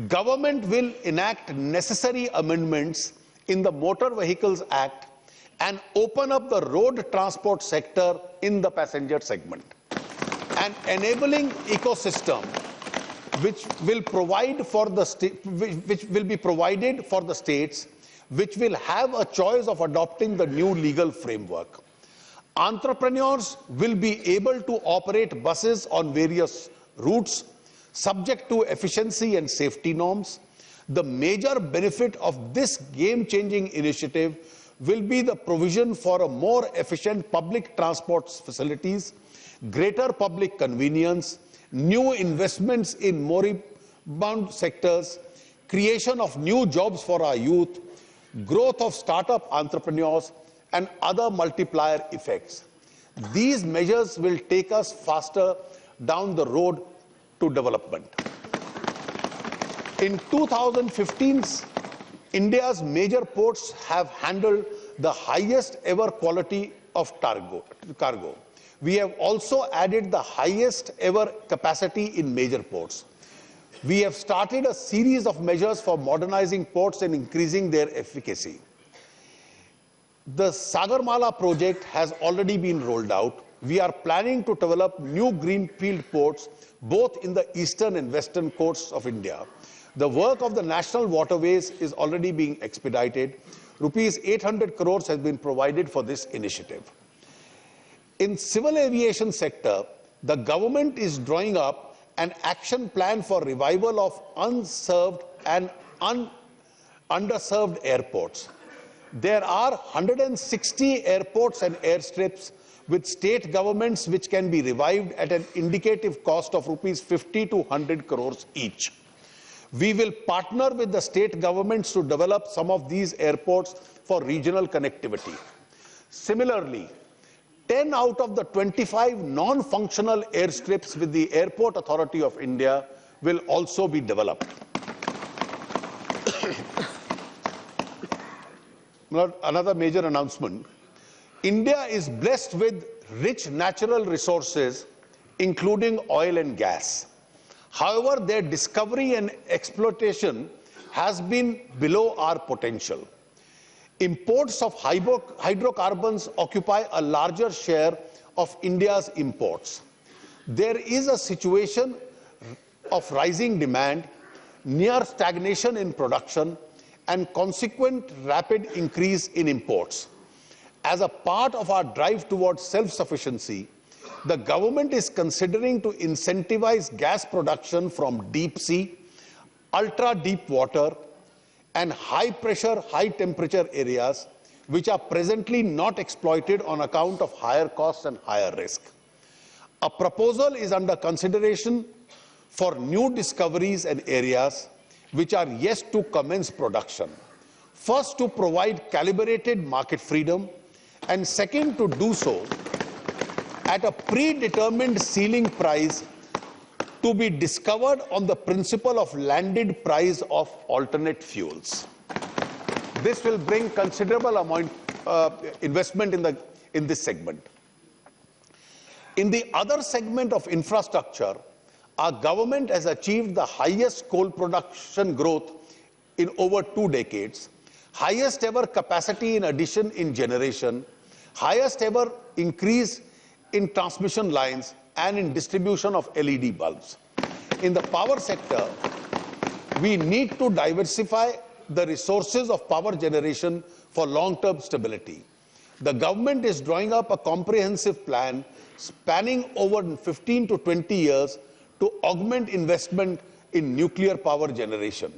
Government will enact necessary amendments in the Motor Vehicles Act and open up the road transport sector in the passenger segment. An enabling ecosystem which will be provided for the states, which will have a choice of adopting the new legal framework. Entrepreneurs will be able to operate buses on various routes, subject to efficiency and safety norms. The major benefit of this game-changing initiative will be the provision for a more efficient public transport facilities, greater public convenience, new investments in moribund sectors, creation of new jobs for our youth, growth of startup entrepreneurs, and other multiplier effects. These measures will take us faster down the road to development. In 2015, India's major ports have handled the highest ever quality of cargo. We have also added the highest ever capacity in major ports. We have started a series of measures for modernizing ports and increasing their efficacy. The Sagarmala project has already been rolled out. We are planning to develop new greenfield ports both in the eastern and western coasts of India. The work of the national waterways is already being expedited. Rupees 800 crores has been provided for this initiative. In civil aviation sector, the government is drawing up an action plan for revival of unserved and underserved airports. There are 160 airports and airstrips with state governments which can be revived at an indicative cost of rupees 50 to 100 crores each. We will partner with the state governments to develop some of these airports for regional connectivity. Similarly, 10 out of the 25 non-functional airstrips with the Airport Authority of India will also be developed. Another major announcement. India is blessed with rich natural resources, including oil and gas. However, their discovery and exploitation has been below our potential. Imports of hydrocarbons occupy a larger share of India's imports. There is a situation of rising demand, near stagnation in production, and consequent rapid increase in imports. As a part of our drive towards self-sufficiency, the government is considering to incentivize gas production from deep sea, ultra-deep water, and high-pressure, high-temperature areas which are presently not exploited on account of higher costs and higher risk. A proposal is under consideration for new discoveries and areas which are yet to commence production. First, to provide calibrated market freedom, and second, to do so at a predetermined ceiling price to be discovered on the principle of landed price of alternate fuels. This will bring considerable amount investment in this segment. In the other segment of infrastructure, our government has achieved the highest coal production growth in over 2 decades, highest ever capacity in addition in generation, highest ever increase in transmission lines and in distribution of LED bulbs. In the power sector, we need to diversify the resources of power generation for long-term stability. The government is drawing up a comprehensive plan spanning over 15 to 20 years to augment investment in nuclear power generation.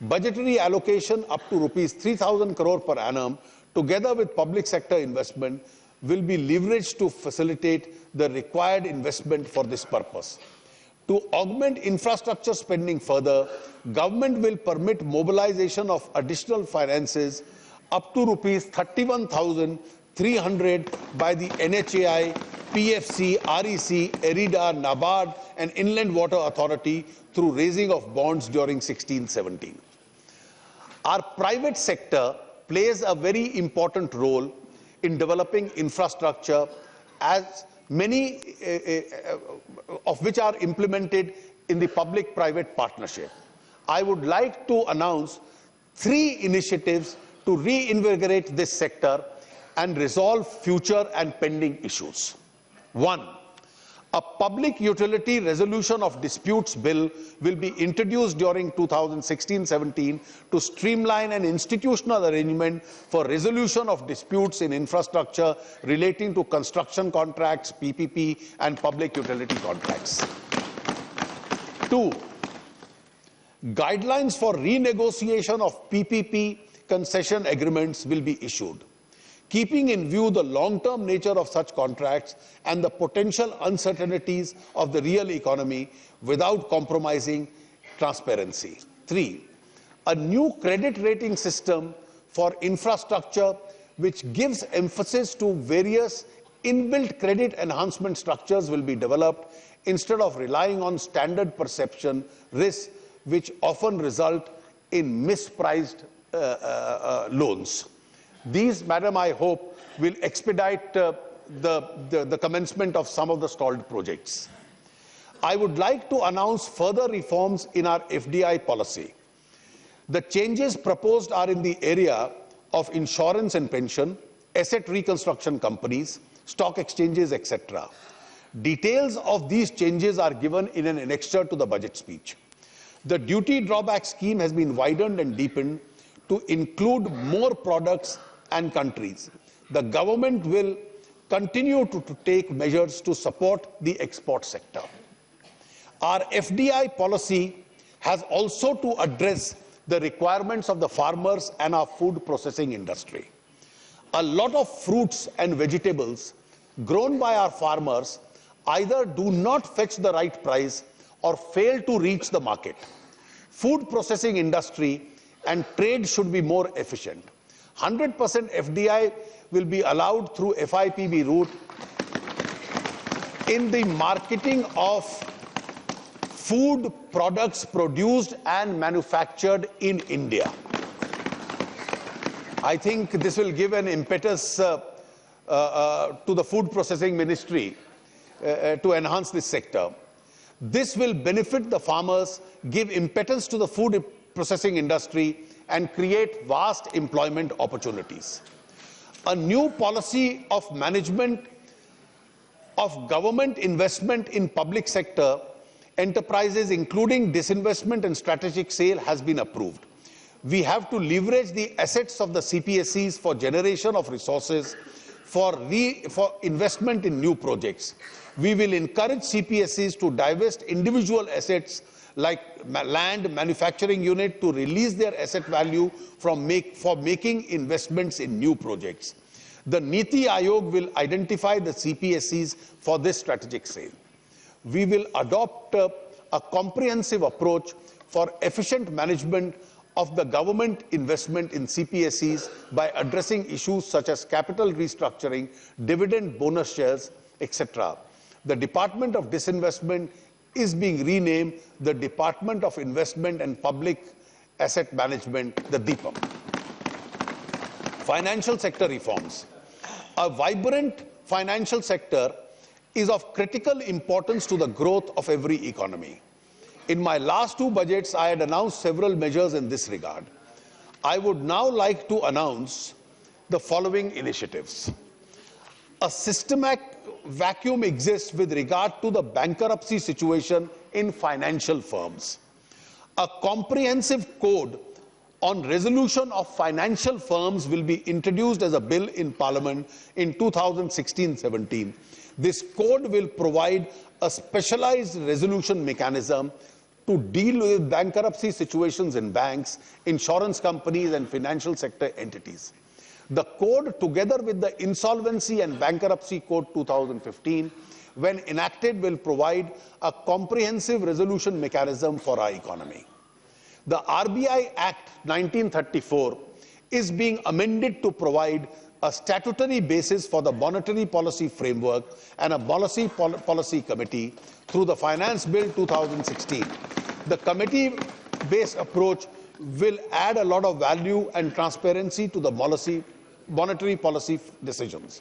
Budgetary allocation up to rupees 3,000 crore per annum, together with public sector investment, will be leveraged to facilitate the required investment for this purpose. To augment infrastructure spending further, government will permit mobilization of additional finances up to rupees 31,300 by the NHAI, PFC, REC, ERIDA, NABARD and Inland Water Authority through raising of bonds during 16-17. Our private sector plays a very important role in developing infrastructure, as many of which are implemented in the public-private partnership. I would like to announce 3 initiatives to reinvigorate this sector and resolve future and pending issues. 1. A public utility resolution of disputes bill will be introduced during 2016-17 to streamline an institutional arrangement for resolution of disputes in infrastructure relating to construction contracts, PPP, and public utility contracts. 2. Guidelines for renegotiation of PPP concession agreements will be issued, keeping in view the long-term nature of such contracts and the potential uncertainties of the real economy without compromising transparency. 3. A new credit rating system for infrastructure which gives emphasis to various inbuilt credit enhancement structures will be developed instead of relying on standard perception risks which often result in mispriced loans. These, Madam, I hope, will expedite the commencement of some of the stalled projects. I would like to announce further reforms in our FDI policy. The changes proposed are in the area of insurance and pension, asset reconstruction companies, stock exchanges, etc. Details of these changes are given in an annexure to the budget speech. The duty drawback scheme has been widened and deepened to include more products and countries. The government will continue to take measures to support the export sector. Our FDI policy has also to address the requirements of the farmers and our food processing industry. A lot of fruits and vegetables grown by our farmers either do not fetch the right price or fail to reach the market. Food processing industry and trade should be more efficient. 100% FDI will be allowed through FIPB route in the marketing of food products produced and manufactured in India. I think this will give an impetus to the food processing ministry to enhance this sector. This will benefit the farmers, give impetus to the food processing industry, and create vast employment opportunities. A new policy of management of government investment in public sector enterprises, including disinvestment and strategic sale, has been approved. We have to leverage the assets of the CPSEs for generation of resources for investment in new projects. We will encourage CPSEs to divest individual assets like land, manufacturing unit to release their asset value for making investments in new projects. The Niti Aayog will identify the CPSEs for this strategic sale. We will adopt a comprehensive approach for efficient management of the government investment in CPSEs by addressing issues such as capital restructuring, dividend bonus shares, etc. The Department of Disinvestment is being renamed the Department of Investment and Public Asset Management, the DIPAM. Financial sector reforms. A vibrant financial sector is of critical importance to the growth of every economy. In my last two budgets, I had announced several measures in this regard. I would now like to announce the following initiatives. A systematic vacuum exists with regard to the bankruptcy situation in financial firms. A comprehensive code on resolution of financial firms will be introduced as a bill in Parliament in 2016-17. This code will provide a specialized resolution mechanism to deal with bankruptcy situations in banks, insurance companies, and financial sector entities. The code, together with the Insolvency and Bankruptcy Code 2015, when enacted, will provide a comprehensive resolution mechanism for our economy. The RBI Act 1934 is being amended to provide a statutory basis for the monetary policy framework and a policy committee through the Finance Bill 2016. The committee-based approach will add a lot of value and transparency to the monetary policy decisions.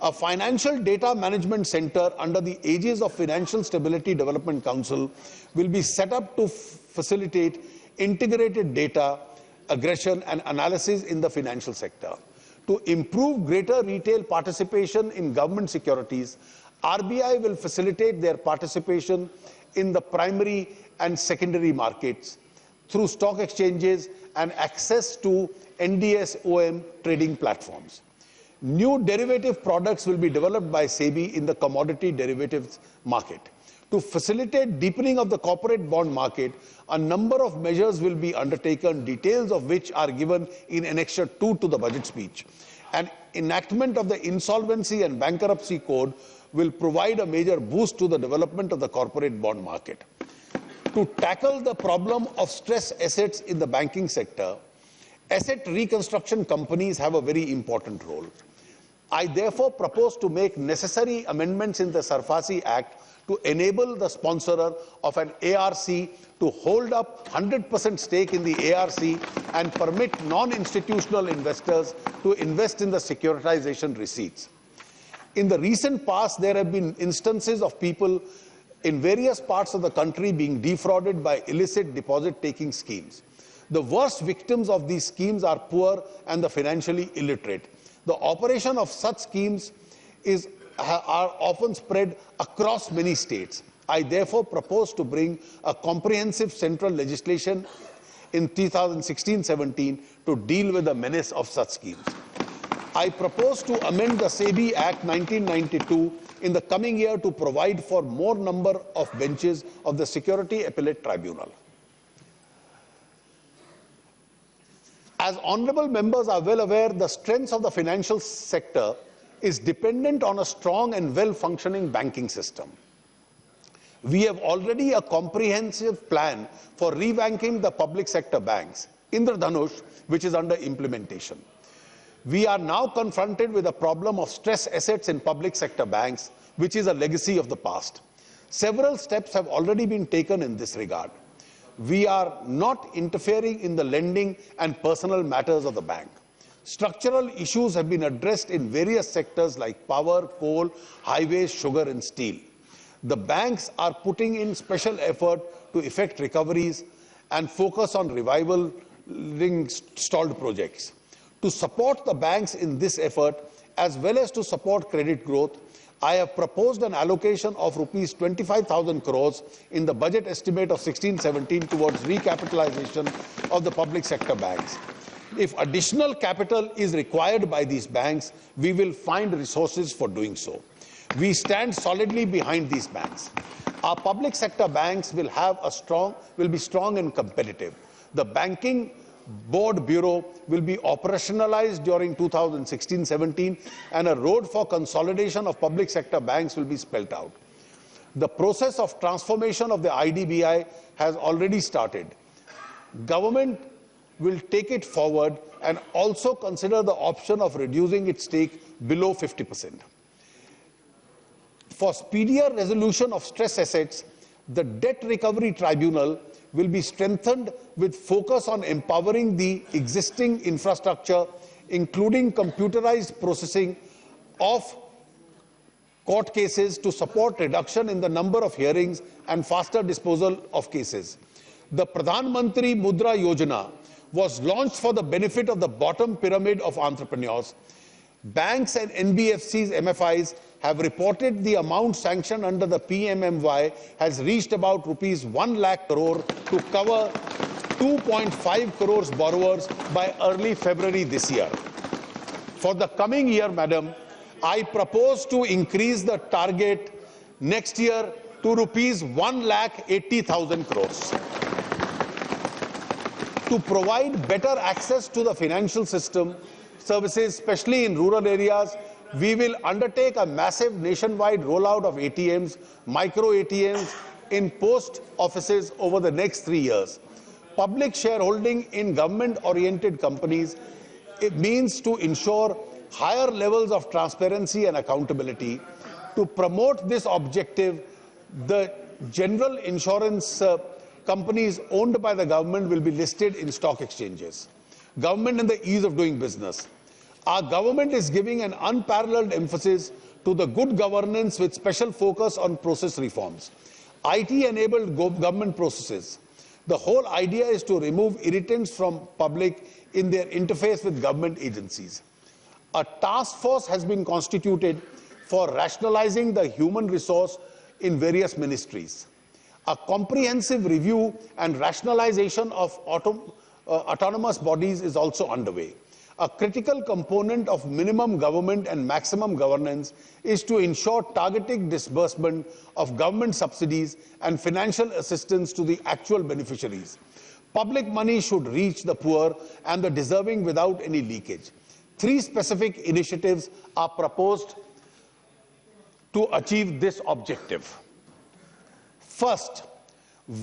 A financial data management center under the aegis of Financial Stability Development Council will be set up to facilitate integrated data aggression and analysis in the financial sector. To improve greater retail participation in government securities, RBI will facilitate their participation in the primary and secondary markets through stock exchanges and access to NDS-OM trading platforms. New derivative products will be developed by SEBI in the commodity derivatives market. To facilitate deepening of the corporate bond market, a number of measures will be undertaken, details of which are given in Annexure 2 to the budget speech. An enactment of the Insolvency and Bankruptcy Code will provide a major boost to the development of the corporate bond market. To tackle the problem of stress assets in the banking sector, asset reconstruction companies have a very important role. I therefore propose to make necessary amendments in the Sarfasi Act to enable the sponsorer of an ARC to hold up 100% stake in the ARC and permit non-institutional investors to invest in the securitization receipts. In the recent past, there have been instances of people in various parts of the country being defrauded by illicit deposit-taking schemes. The worst victims of these schemes are poor and the financially illiterate. The operation of such schemes are often spread across many states. I therefore propose to bring a comprehensive central legislation in 2016-17 to deal with the menace of such schemes. I propose to amend the SEBI Act 1992 in the coming year to provide for more number of benches of the Security Appellate Tribunal. As honourable members are well aware, the strength of the financial sector is dependent on a strong and well-functioning banking system. We have already a comprehensive plan for revamping the public sector banks, Indradhanush, which is under implementation. We are now confronted with a problem of stress assets in public sector banks, which is a legacy of the past. Several steps have already been taken in this regard. We are not interfering in the lending and personal matters of the bank. Structural issues have been addressed in various sectors like power, coal, highways, sugar and steel. The banks are putting in special effort to effect recoveries and focus on reviving stalled projects. To support the banks in this effort, as well as to support credit growth, I have proposed an allocation of rupees 25,000 crores in the budget estimate of 16-17 towards recapitalization of the public sector banks. If additional capital is required by these banks, we will find resources for doing so. We stand solidly behind these banks. Our public sector banks will be strong and competitive. The Banking Board Bureau will be operationalized during 2016-17 and a road for consolidation of public sector banks will be spelled out. The process of transformation of the IDBI has already started. Government will take it forward and also consider the option of reducing its stake below 50%. For speedier resolution of stress assets, the Debt Recovery Tribunal will be strengthened with focus on empowering the existing infrastructure, including computerized processing of court cases to support reduction in the number of hearings and faster disposal of cases. The Pradhan Mantri Mudra Yojana was launched for the benefit of the bottom pyramid of entrepreneurs. Banks and NBFCs, MFIs have reported the amount sanctioned under the PMMY has reached about rupees 1 lakh crore to cover 2.5 crores borrowers by early February this year. For the coming year, Madam, I propose to increase the target next year to rupees 1,80,000 crores. To provide better access to the financial system services, especially in rural areas, we will undertake a massive nationwide rollout of ATMs, micro ATMs in post offices over the next 3 years. Public shareholding in government-oriented companies, it means to ensure higher levels of transparency and accountability. To promote this objective, the general insurance companies owned by the government will be listed in stock exchanges. Government and the ease of doing business. Our government is giving an unparalleled emphasis to the good governance with special focus on process reforms. IT-enabled government processes. The whole idea is to remove irritants from public in their interface with government agencies. A task force has been constituted for rationalizing the human resource in various ministries. A comprehensive review and rationalization of autonomous bodies is also underway. A critical component of minimum government and maximum governance is to ensure targeted disbursement of government subsidies and financial assistance to the actual beneficiaries. Public money should reach the poor and the deserving without any leakage. 3 specific initiatives are proposed to achieve this objective. First,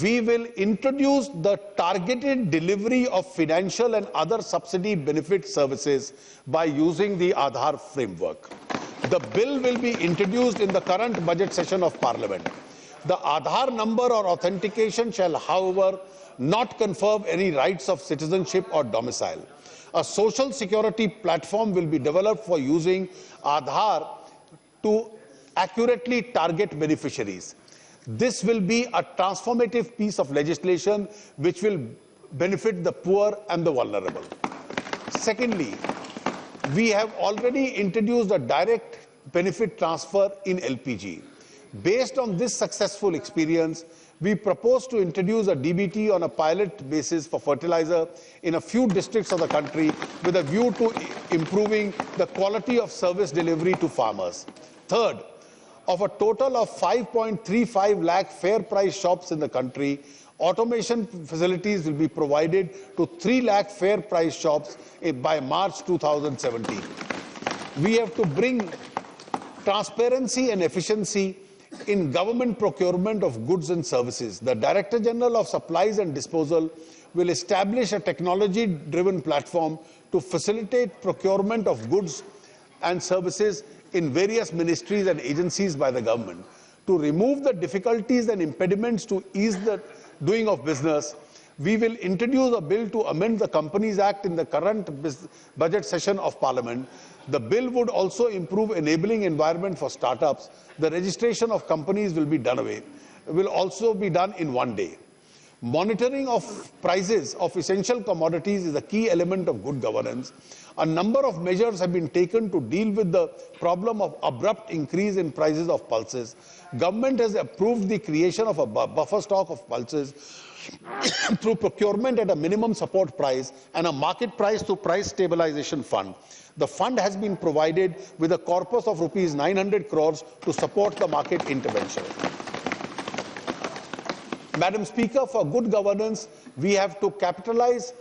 we will introduce the targeted delivery of financial and other subsidy benefit services by using the Aadhaar framework. The bill will be introduced in the current budget session of Parliament. The Aadhaar number or authentication shall, however, not confer any rights of citizenship or domicile. A social security platform will be developed for using Aadhaar to accurately target beneficiaries. This will be a transformative piece of legislation which will benefit the poor and the vulnerable. Secondly, We have already introduced a direct benefit transfer in LPG. Based on this successful experience, we propose to introduce a DBT on a pilot basis for fertilizer in a few districts of the country with a view to improving the quality of service delivery to farmers. Third, of a total of 5.35 lakh fair price shops in the country, automation facilities will be provided to 3 lakh fair price shops by March 2017. We have to bring transparency and efficiency in government procurement of goods and services. The Director General of Supplies and Disposal will establish a technology-driven platform to facilitate procurement of goods and services in various ministries and agencies by the government. To remove the difficulties and impediments to ease the doing of business, we will introduce a bill to amend the Companies Act in the current budget session of Parliament. The bill would also improve enabling environment for startups. The registration of companies will also be done in one day. Monitoring of prices of essential commodities is a key element of good governance. A number of measures have been taken to deal with the problem of abrupt increase in prices of pulses. Government has approved the creation of a buffer stock of pulses through procurement at a minimum support price and a market price through price stabilization fund. The fund has been provided with a corpus of rupees 900 crores to support the market intervention. Madam Speaker, for good governance, we have to capitalize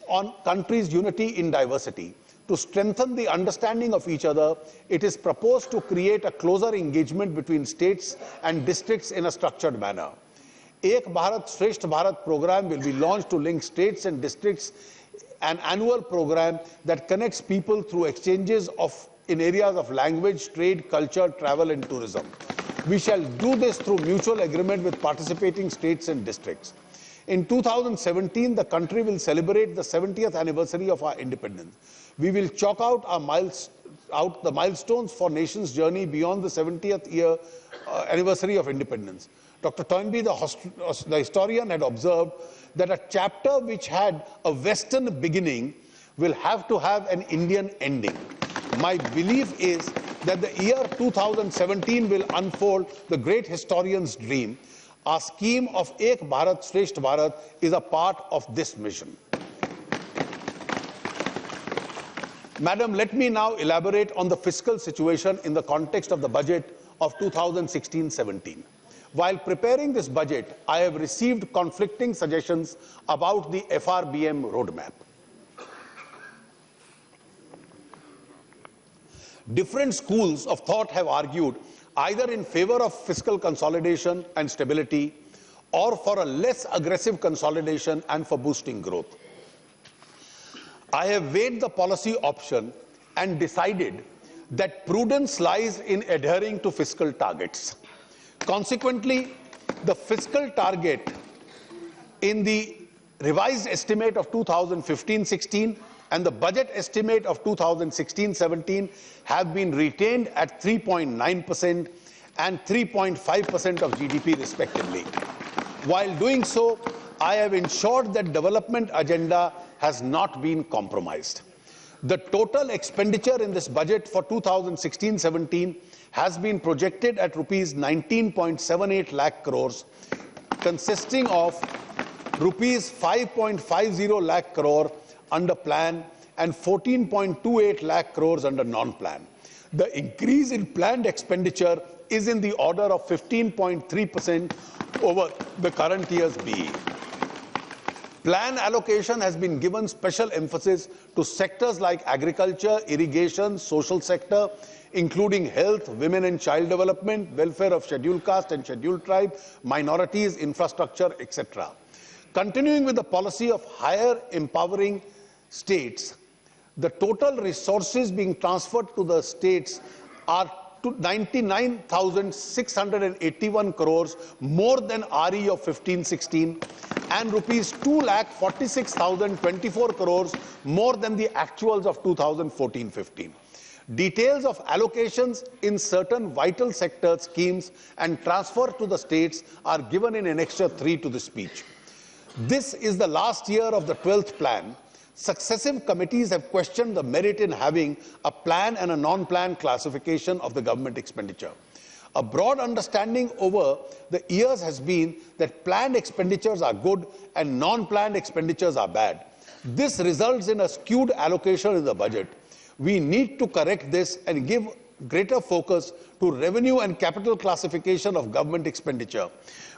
on country's unity in diversity. To strengthen the understanding of each other, it is proposed to create a closer engagement between states and districts in a structured manner. Ek Bharat Shresth Bharat program will be launched to link states and districts, an annual program that connects people through exchanges in areas of language, trade, culture, travel and tourism. We shall do this through mutual agreement with participating states and districts. In 2017, the country will celebrate the 70th anniversary of our independence. We will chalk out the milestones for nation's journey beyond the 70th anniversary of independence. Dr. Toynbee, the historian, had observed that a chapter which had a Western beginning will have to have an Indian ending. My belief is that the year 2017 will unfold the great historian's dream. Our scheme of Ek Bharat Shresth Bharat is a part of this mission. Madam, let me now elaborate on the fiscal situation in the context of the budget of 2016-17. While preparing this budget, I have received conflicting suggestions about the FRBM roadmap. Different schools of thought have argued either in favor of fiscal consolidation and stability or for a less aggressive consolidation and for boosting growth. I have weighed the policy option and decided that prudence lies in adhering to fiscal targets. Consequently, the fiscal target in the revised estimate of 2015-16 and the budget estimate of 2016-17 have been retained at 3.9% and 3.5% of GDP respectively. While doing so, I have ensured that development agenda has not been compromised. The total expenditure in this budget for 2016-17 has been projected at rupees 19.78 lakh crores, consisting of rupees 5.50 lakh crore under plan and 14.28 lakh crores under non-plan. The increase in planned expenditure is in the order of 15.3% over the current year's BE. Plan allocation has been given special emphasis to sectors like agriculture, irrigation, social sector, including health, women and child development, welfare of scheduled caste and scheduled tribe, minorities, infrastructure, etc. Continuing with the policy of higher empowering states, the total resources being transferred to the states are 99,681 crores, more than RE of 15-16, and rupees 2,46,024 crores, more than the actuals of 2014-15. Details of allocations in certain vital sector schemes and transfer to the states are given in Annexure 3 to the speech. This is the last year of the 12th plan. Successive committees have questioned the merit in having a plan and a non-plan classification of the government expenditure. A broad understanding over the years has been that planned expenditures are good and non-planned expenditures are bad. This results in a skewed allocation in the budget. We need to correct this and give greater focus to revenue and capital classification of government expenditure.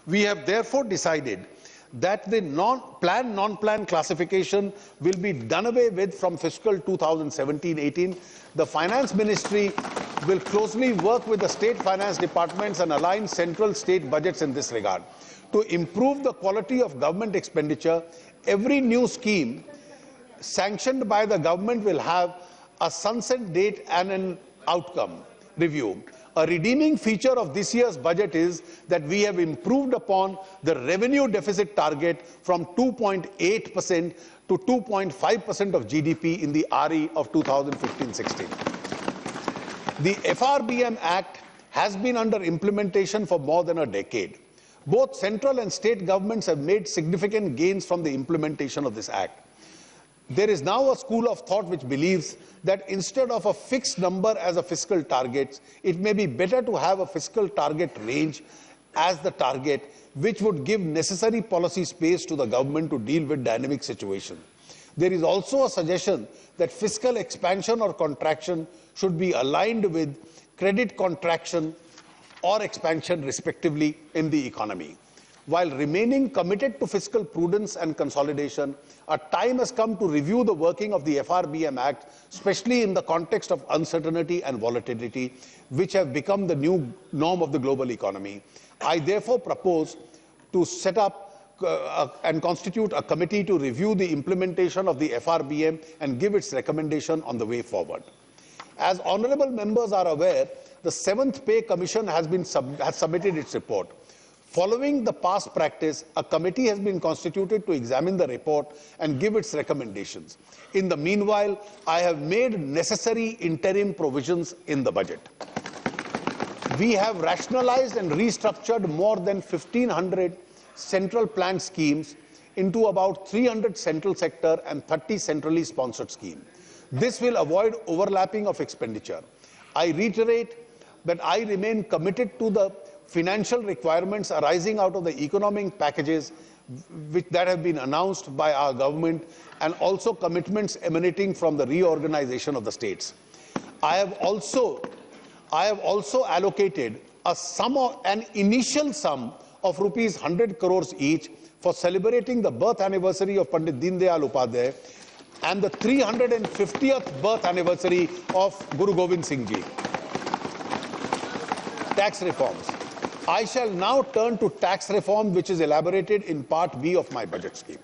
We have therefore decided that the non-plan classification will be done away with from fiscal 2017-18. The Finance Ministry will closely work with the state finance departments and align central state budgets in this regard. To improve the quality of government expenditure, every new scheme sanctioned by the government will have a sunset date and an outcome review. A redeeming feature of this year's budget is that we have improved upon the revenue deficit target from 2.8% to 2.5% of GDP in the RE of 2015-16. The FRBM Act has been under implementation for more than a decade. Both central and state governments have made significant gains from the implementation of this act. There is now a school of thought which believes that instead of a fixed number as a fiscal target, it may be better to have a fiscal target range as the target, which would give necessary policy space to the government to deal with dynamic situations. There is also a suggestion that fiscal expansion or contraction should be aligned with credit contraction or expansion respectively in the economy. While remaining committed to fiscal prudence and consolidation, a time has come to review the working of the FRBM Act, especially in the context of uncertainty and volatility, which have become the new norm of the global economy. I therefore propose to set up and constitute a committee to review the implementation of the FRBM and give its recommendation on the way forward. As honourable members are aware, the 7th Pay Commission has submitted its report. Following the past practice, a committee has been constituted to examine the report and give its recommendations. In the meanwhile, I have made necessary interim provisions in the budget. We have rationalized and restructured more than 1,500 central planned schemes into about 300 central sector and 30 centrally sponsored schemes. This will avoid overlapping of expenditure. I reiterate that I remain committed to the financial requirements arising out of the economic packages that have been announced by our government and also commitments emanating from the reorganization of the states. I have also allocated an initial sum of rupees 100 crores each for celebrating the birth anniversary of Pandit Deen Dayal Upadhyay and the 350th birth anniversary of Guru Gobind Singh Ji. Tax reforms. I shall now turn to tax reform, which is elaborated in Part B of my budget scheme.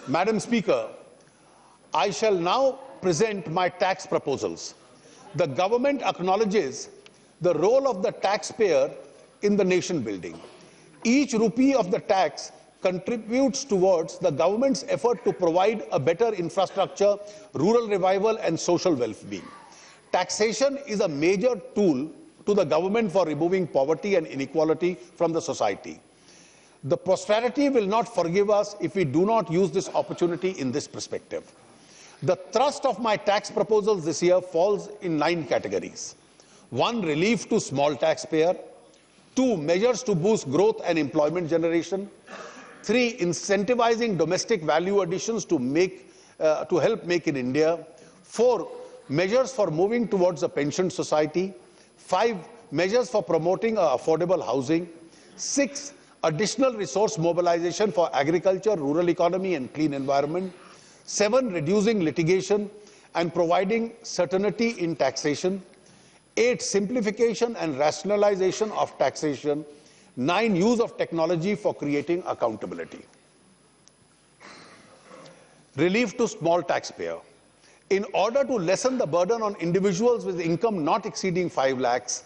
Madam Speaker, I shall now present my tax proposals. The government acknowledges the role of the taxpayer in the nation building. Each rupee of the tax contributes towards the government's effort to provide a better infrastructure, rural revival and social well-being. Taxation is a major tool to the government for removing poverty and inequality from the society. The posterity will not forgive us if we do not use this opportunity in this perspective. The thrust of my tax proposals this year falls in 9 categories. 1, relief to small taxpayer. 2, measures to boost growth and employment generation. 3, incentivizing domestic value additions to help make in India. 4, measures for moving towards a pension society. 5, measures for promoting affordable housing. 6, additional resource mobilization for agriculture, rural economy and clean environment. 7, reducing litigation and providing certainty in taxation. 8, simplification and rationalization of taxation. 9, use of technology for creating accountability. Relief to small taxpayer. In order to lessen the burden on individuals with income not exceeding 5 lakhs,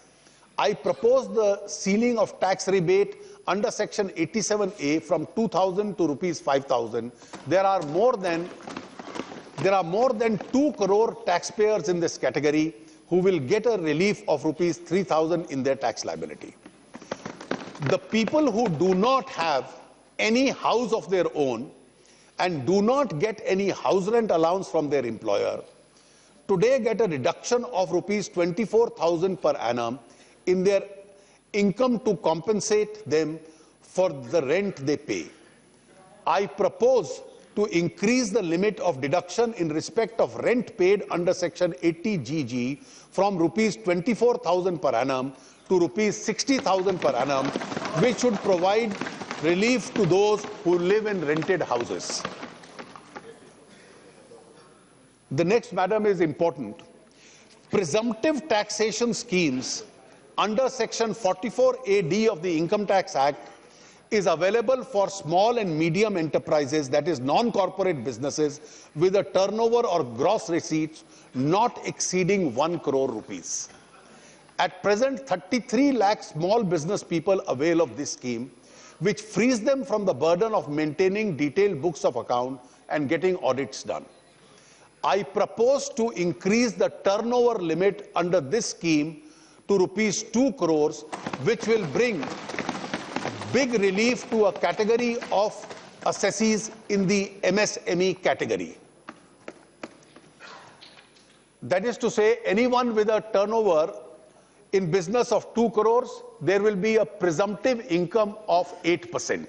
I propose the ceiling of tax rebate under Section 87A from 2,000 to rupees 5,000. There are more than 2 crore taxpayers in this category who will get a relief of rupees 3,000 in their tax liability. The people who do not have any house of their own and do not get any house rent allowance from their employer today get a reduction of rupees 24,000 per annum in their income to compensate them for the rent they pay. I propose to increase the limit of deduction in respect of rent paid under Section 80GG from rupees 24,000 per annum to rupees 60,000 per annum, which should provide relief to those who live in rented houses. The next, madam, is important. Presumptive taxation schemes under Section 44AD of the Income Tax Act is available for small and medium enterprises, that is non-corporate businesses, with a turnover or gross receipts not exceeding 1 crore rupees. At present, 33 lakh small business people avail of this scheme, which frees them from the burden of maintaining detailed books of account and getting audits done. I propose to increase the turnover limit under this scheme to rupees 2 crores, which will bring big relief to a category of assessees in the MSME category. That is to say, anyone with a turnover in business of 2 crores, there will be a presumptive income of 8%.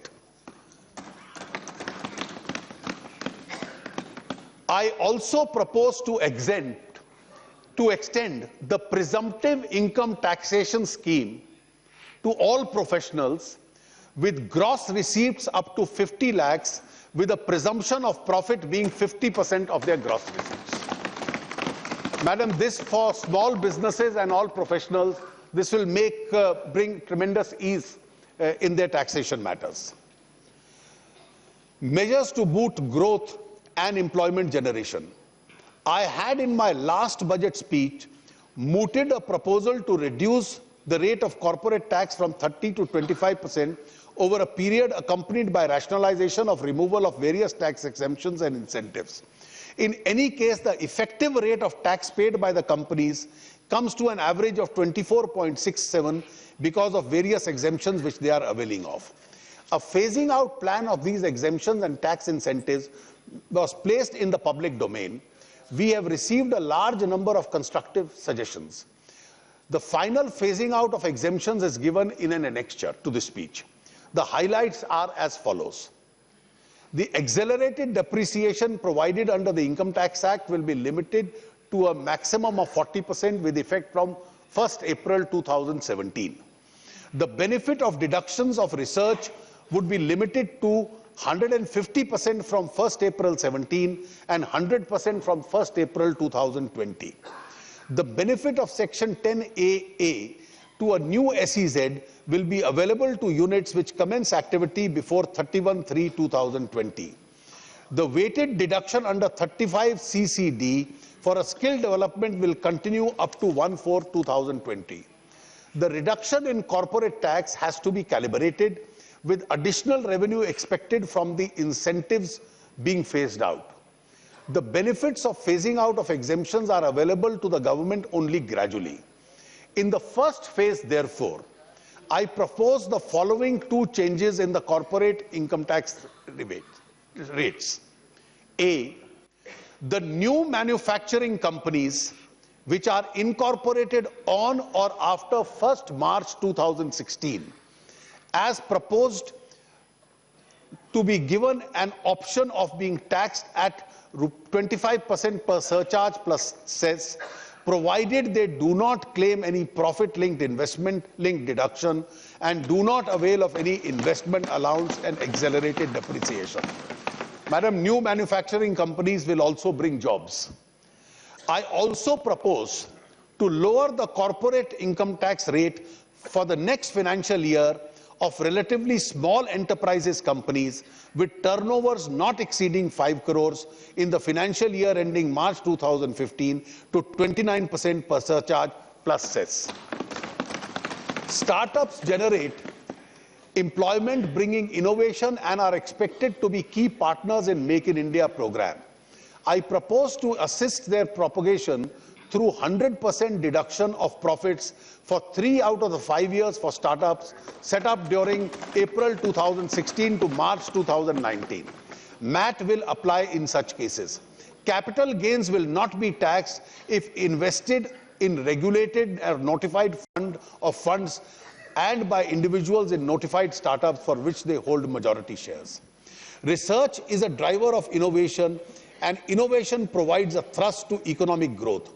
I also propose to extend the presumptive income taxation scheme to all professionals with gross receipts up to 50 lakhs, with a presumption of profit being 50% of their gross receipts. Madam, this for small businesses and all professionals, this will bring tremendous ease in their taxation matters. Measures to boost growth and employment generation. I had in my last budget speech mooted a proposal to reduce the rate of corporate tax from 30 to 25% over a period accompanied by rationalization of removal of various tax exemptions and incentives. In any case, the effective rate of tax paid by the companies comes to an average of 24.67 because of various exemptions which they are availing of. A phasing out plan of these exemptions and tax incentives was placed in the public domain. We have received a large number of constructive suggestions. The final phasing out of exemptions is given in an annexure to the speech. The highlights are as follows. The accelerated depreciation provided under the Income Tax Act will be limited to a maximum of 40% with effect from 1st April 2017. The benefit of deductions of research would be limited to 150% from 1st April 17 and 100% from 1st April 2020. The benefit of Section 10AA to a new SEZ will be available to units which commence activity before 31/3/2020. The weighted deduction under 35 CCD for a skill development will continue up to 1/4/2020. The reduction in corporate tax has to be calibrated with additional revenue expected from the incentives being phased out. The benefits of phasing out of exemptions are available to the government only gradually. In the first phase, therefore, I propose the following two changes in the corporate income tax rates. A, the new manufacturing companies which are incorporated on or after 1st March 2016, as proposed to be given an option of being taxed at 25% per surcharge plus cess, provided they do not claim any profit-linked investment-linked deduction and do not avail of any investment allowance and accelerated depreciation. Madam, new manufacturing companies will also bring jobs. I also propose to lower the corporate income tax rate for the next financial year of relatively small enterprises companies with turnovers not exceeding 5 crores in the financial year ending March 2015 to 29% per surcharge plus cess. Startups generate employment, bringing innovation, and are expected to be key partners in Make in India program. I propose to assist their propagation through 100% deduction of profits for 3 out of the 5 years for startups set up during April 2016 to March 2019. MAT will apply in such cases. Capital gains will not be taxed if invested in regulated or notified fund or funds and by individuals in notified startups for which they hold majority shares. Research is a driver of innovation, and innovation provides a thrust to economic growth.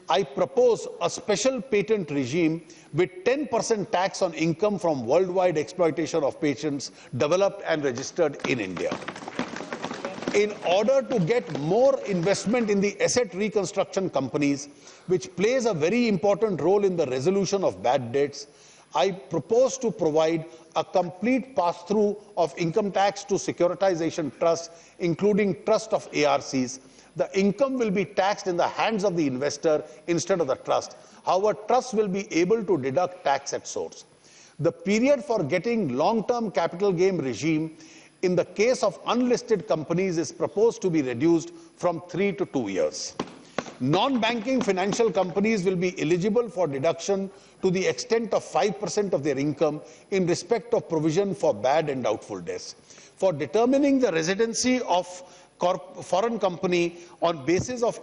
I propose a special patent regime with 10% tax on income from worldwide exploitation of patents developed and registered in India. In order to get more investment in the asset reconstruction companies, which plays a very important role in the resolution of bad debts, I propose to provide a complete pass-through of income tax to securitization trusts, including trust of ARCs. The income will be taxed in the hands of the investor instead of the trust. However, trusts will be able to deduct tax at source. The period for getting long-term capital gain regime in the case of unlisted companies is proposed to be reduced from 3 to 2 years. Non-banking financial companies will be eligible for deduction to the extent of 5% of their income in respect of provision for bad and doubtful debts. For determining the residency of foreign company on basis of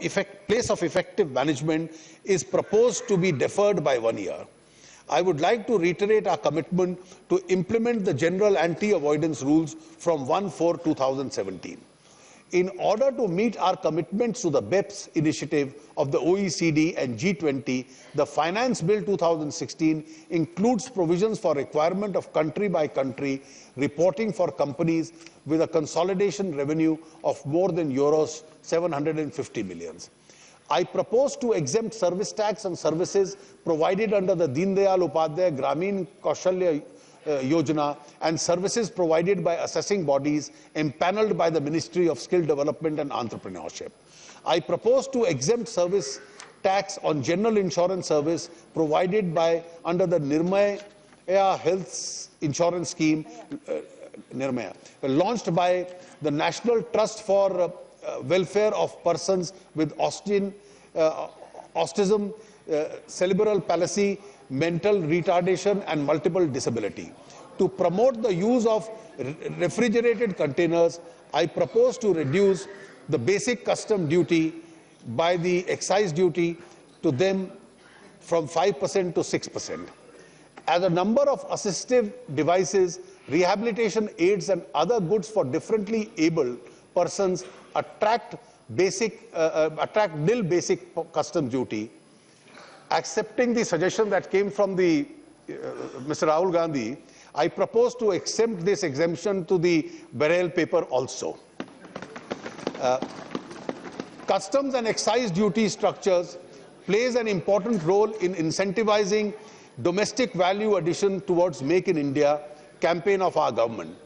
place of effective management is proposed to be deferred by 1 year. I would like to reiterate our commitment to implement the general anti-avoidance rules from 1/4/2017. In order to meet our commitments to the BEPS initiative of the OECD and G20, the Finance Bill 2016 includes provisions for requirement of country-by-country reporting for companies with a consolidation revenue of more than euros 750 million. I propose to exempt service tax on services provided under the Deen Dayal Upadhyay Gramin Kaushalya Yojana and services provided by assessing bodies empaneled by the Ministry of Skill Development and Entrepreneurship. I propose to exempt service tax on general insurance service provided by under the Nirmaya Health Insurance Scheme, launched by the National Trust for Welfare of Persons with autism, cerebral palsy, mental retardation and multiple disability. To promote the use of refrigerated containers, I propose to reduce the basic custom duty by the excise duty to them from 5% to 6%. As a number of assistive devices, rehabilitation aids and other goods for differently abled persons attract nil basic custom duty. Accepting the suggestion that came from the Mr. Rahul Gandhi, I propose to exempt this exemption to the burial paper also. Customs and excise duty structures plays an important role in incentivizing domestic value addition towards Make in India campaign of our government.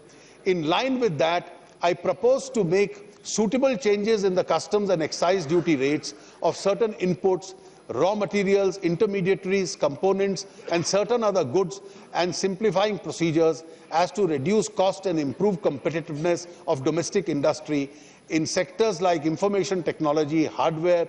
In line with that, I propose to make suitable changes in the customs and excise duty rates of certain inputs, raw materials, intermediaries, components and certain other goods, and simplifying procedures as to reduce cost and improve competitiveness of domestic industry in sectors like information technology, hardware,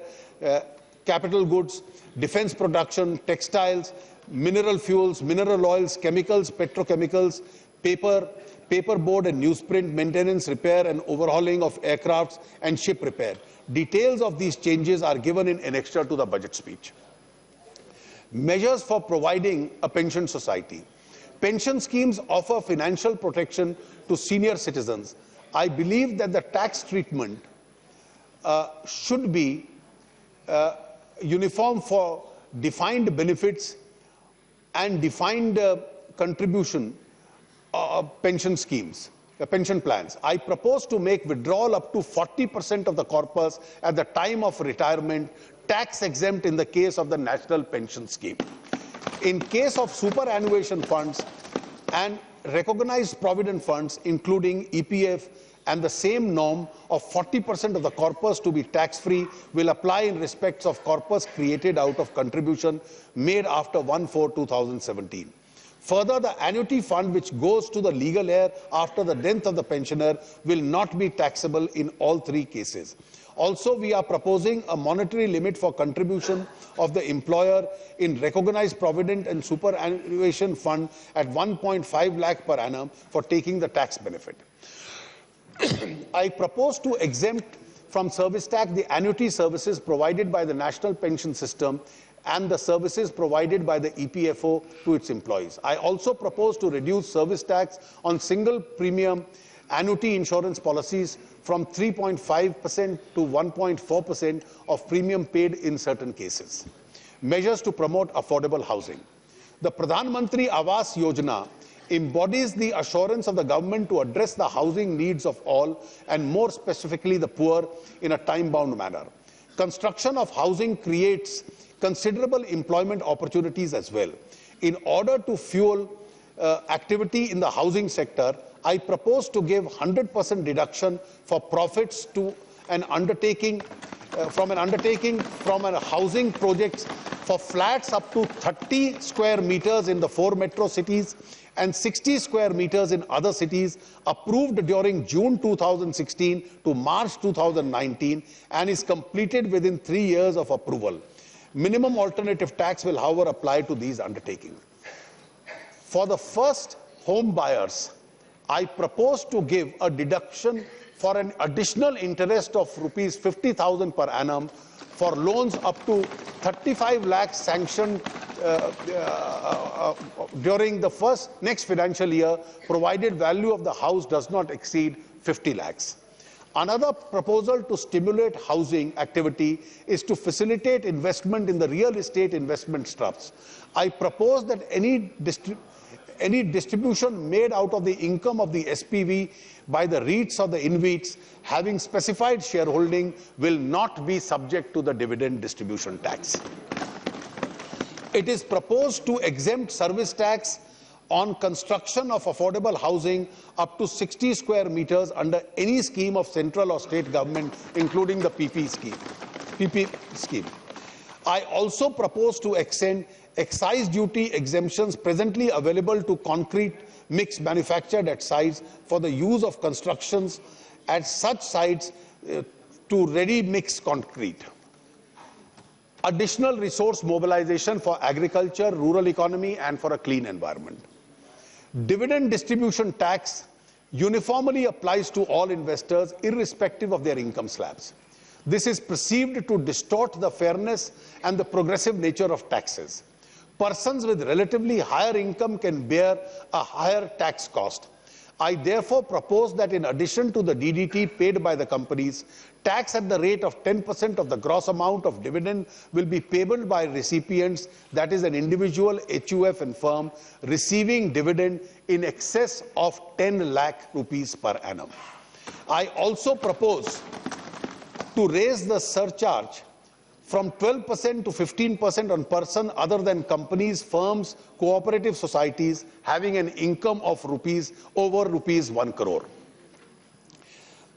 capital goods, defense production, textiles, mineral fuels, mineral oils, chemicals, petrochemicals, paperboard and newsprint, maintenance, repair and overhauling of aircrafts and ship repair. Details of these changes are given in annexure to the budget speech. Measures for providing a pension society. Pension schemes offer financial protection to senior citizens. I believe that the tax treatment should be uniform for defined benefits and defined contribution pension schemes. Pension plans. I propose to make withdrawal up to 40% of the corpus at the time of retirement tax exempt in the case of the National Pension Scheme. In case of superannuation funds and recognized provident funds, including EPF, and the same norm of 40% of the corpus to be tax-free will apply in respects of corpus created out of contribution made after 1/4/2017. Further, the annuity fund which goes to the legal heir after the death of the pensioner will not be taxable in all three cases. Also, we are proposing a monetary limit for contribution of the employer in recognized provident and superannuation fund at 1.5 lakh per annum for taking the tax benefit. I propose to exempt from service tax the annuity services provided by the National Pension System and the services provided by the EPFO to its employees. I also propose to reduce service tax on single premium annuity insurance policies from 3.5% to 1.4% of premium paid in certain cases. Measures to promote affordable housing. The Pradhan Mantri Awas Yojana embodies the assurance of the government to address the housing needs of all, and more specifically the poor, in a time-bound manner. Construction of housing creates considerable employment opportunities as well. In order to fuel activity in the housing sector, I propose to give 100% deduction for profits to an undertaking from a housing projects for flats up to 30 square meters in the 4 metro cities and 60 square meters in other cities, approved during June 2016 to March 2019 and is completed within 3 years of approval. Minimum alternative tax will, however, apply to these undertakings. For the first home buyers, I propose to give a deduction for an additional interest of rupees 50,000 per annum for loans up to 35 lakhs sanctioned during the next financial year, provided value of the house does not exceed 50 lakhs. Another proposal to stimulate housing activity is to facilitate investment in the real estate investment trusts. I propose that any distribution made out of the income of the SPV by the REITs or the InvITs having specified shareholding will not be subject to the dividend distribution tax. It is proposed to exempt service tax on construction of affordable housing up to 60 square meters under any scheme of central or state government, including the PP scheme. I also propose to extend excise duty exemptions presently available to concrete mix manufactured at sites for the use of constructions at such sites to ready mix concrete. Additional resource mobilization for agriculture, rural economy and for a clean environment. Dividend distribution tax uniformly applies to all investors irrespective of their income slabs. This is perceived to distort the fairness and the progressive nature of taxes. Persons with relatively higher income can bear a higher tax cost. I therefore propose that in addition to the DDT paid by the companies, tax at the rate of 10% of the gross amount of dividend will be payable by recipients, that is an individual, HUF and firm, receiving dividend in excess of 10 lakh rupees per annum. I also propose to raise the surcharge from 12% to 15% on person other than companies, firms, cooperative societies having an income of over rupees 1 crore.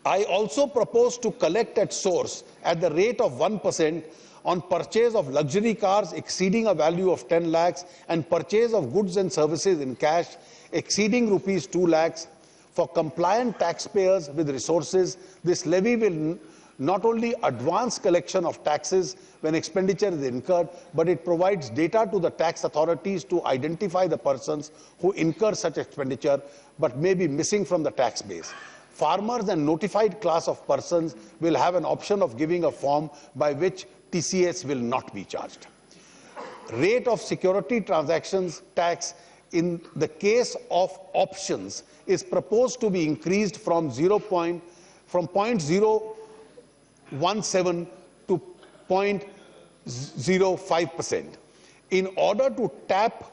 I also propose to collect at source at the rate of 1% on purchase of luxury cars exceeding a value of 10 lakhs and purchase of goods and services in cash exceeding rupees 2 lakhs. For compliant taxpayers with resources, this levy will not only advance collection of taxes when expenditure is incurred, but it provides data to the tax authorities to identify the persons who incur such expenditure but may be missing from the tax base. Farmers and notified class of persons will have an option of giving a form by which TCS will not be charged. Rate of security transactions tax in the case of options is proposed to be increased from 0.017 to 0.05%. In order to tap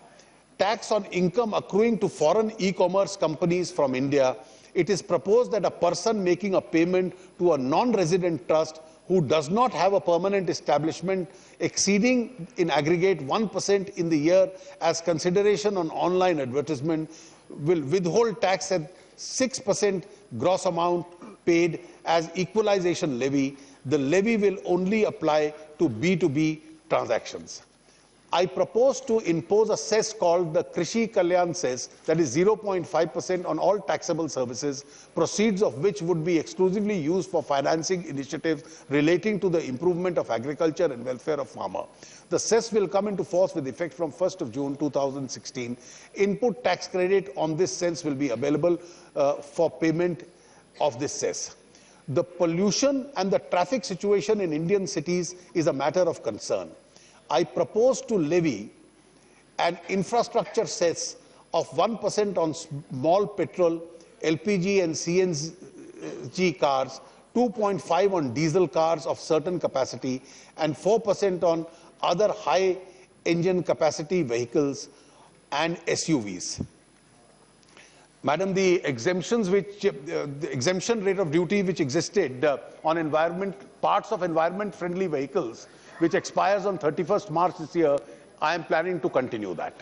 tax on income accruing to foreign e-commerce companies from India, it is proposed that a person making a payment to a non-resident trust who does not have a permanent establishment exceeding in aggregate 1% in the year as consideration on online advertisement will withhold tax at 6% gross amount paid as equalization levy. The levy will only apply to B2B transactions. I propose to impose a cess called the Krishi Kalyan cess, that is 0.5% on all taxable services, proceeds of which would be exclusively used for financing initiatives relating to the improvement of agriculture and welfare of farmers. The cess will come into force with effect from 1st of June 2016. Input tax credit on this cess will be available for payment of this cess. The pollution and the traffic situation in Indian cities is a matter of concern. I propose to levy an infrastructure cess of 1% on small petrol, LPG and CNG cars, 2.5% on diesel cars of certain capacity, and 4% on other high engine capacity vehicles and SUVs. Madam, the exemptions the exemption rate of duty which existed on parts of environment-friendly vehicles, which expires on 31st March this year, I am planning to continue that.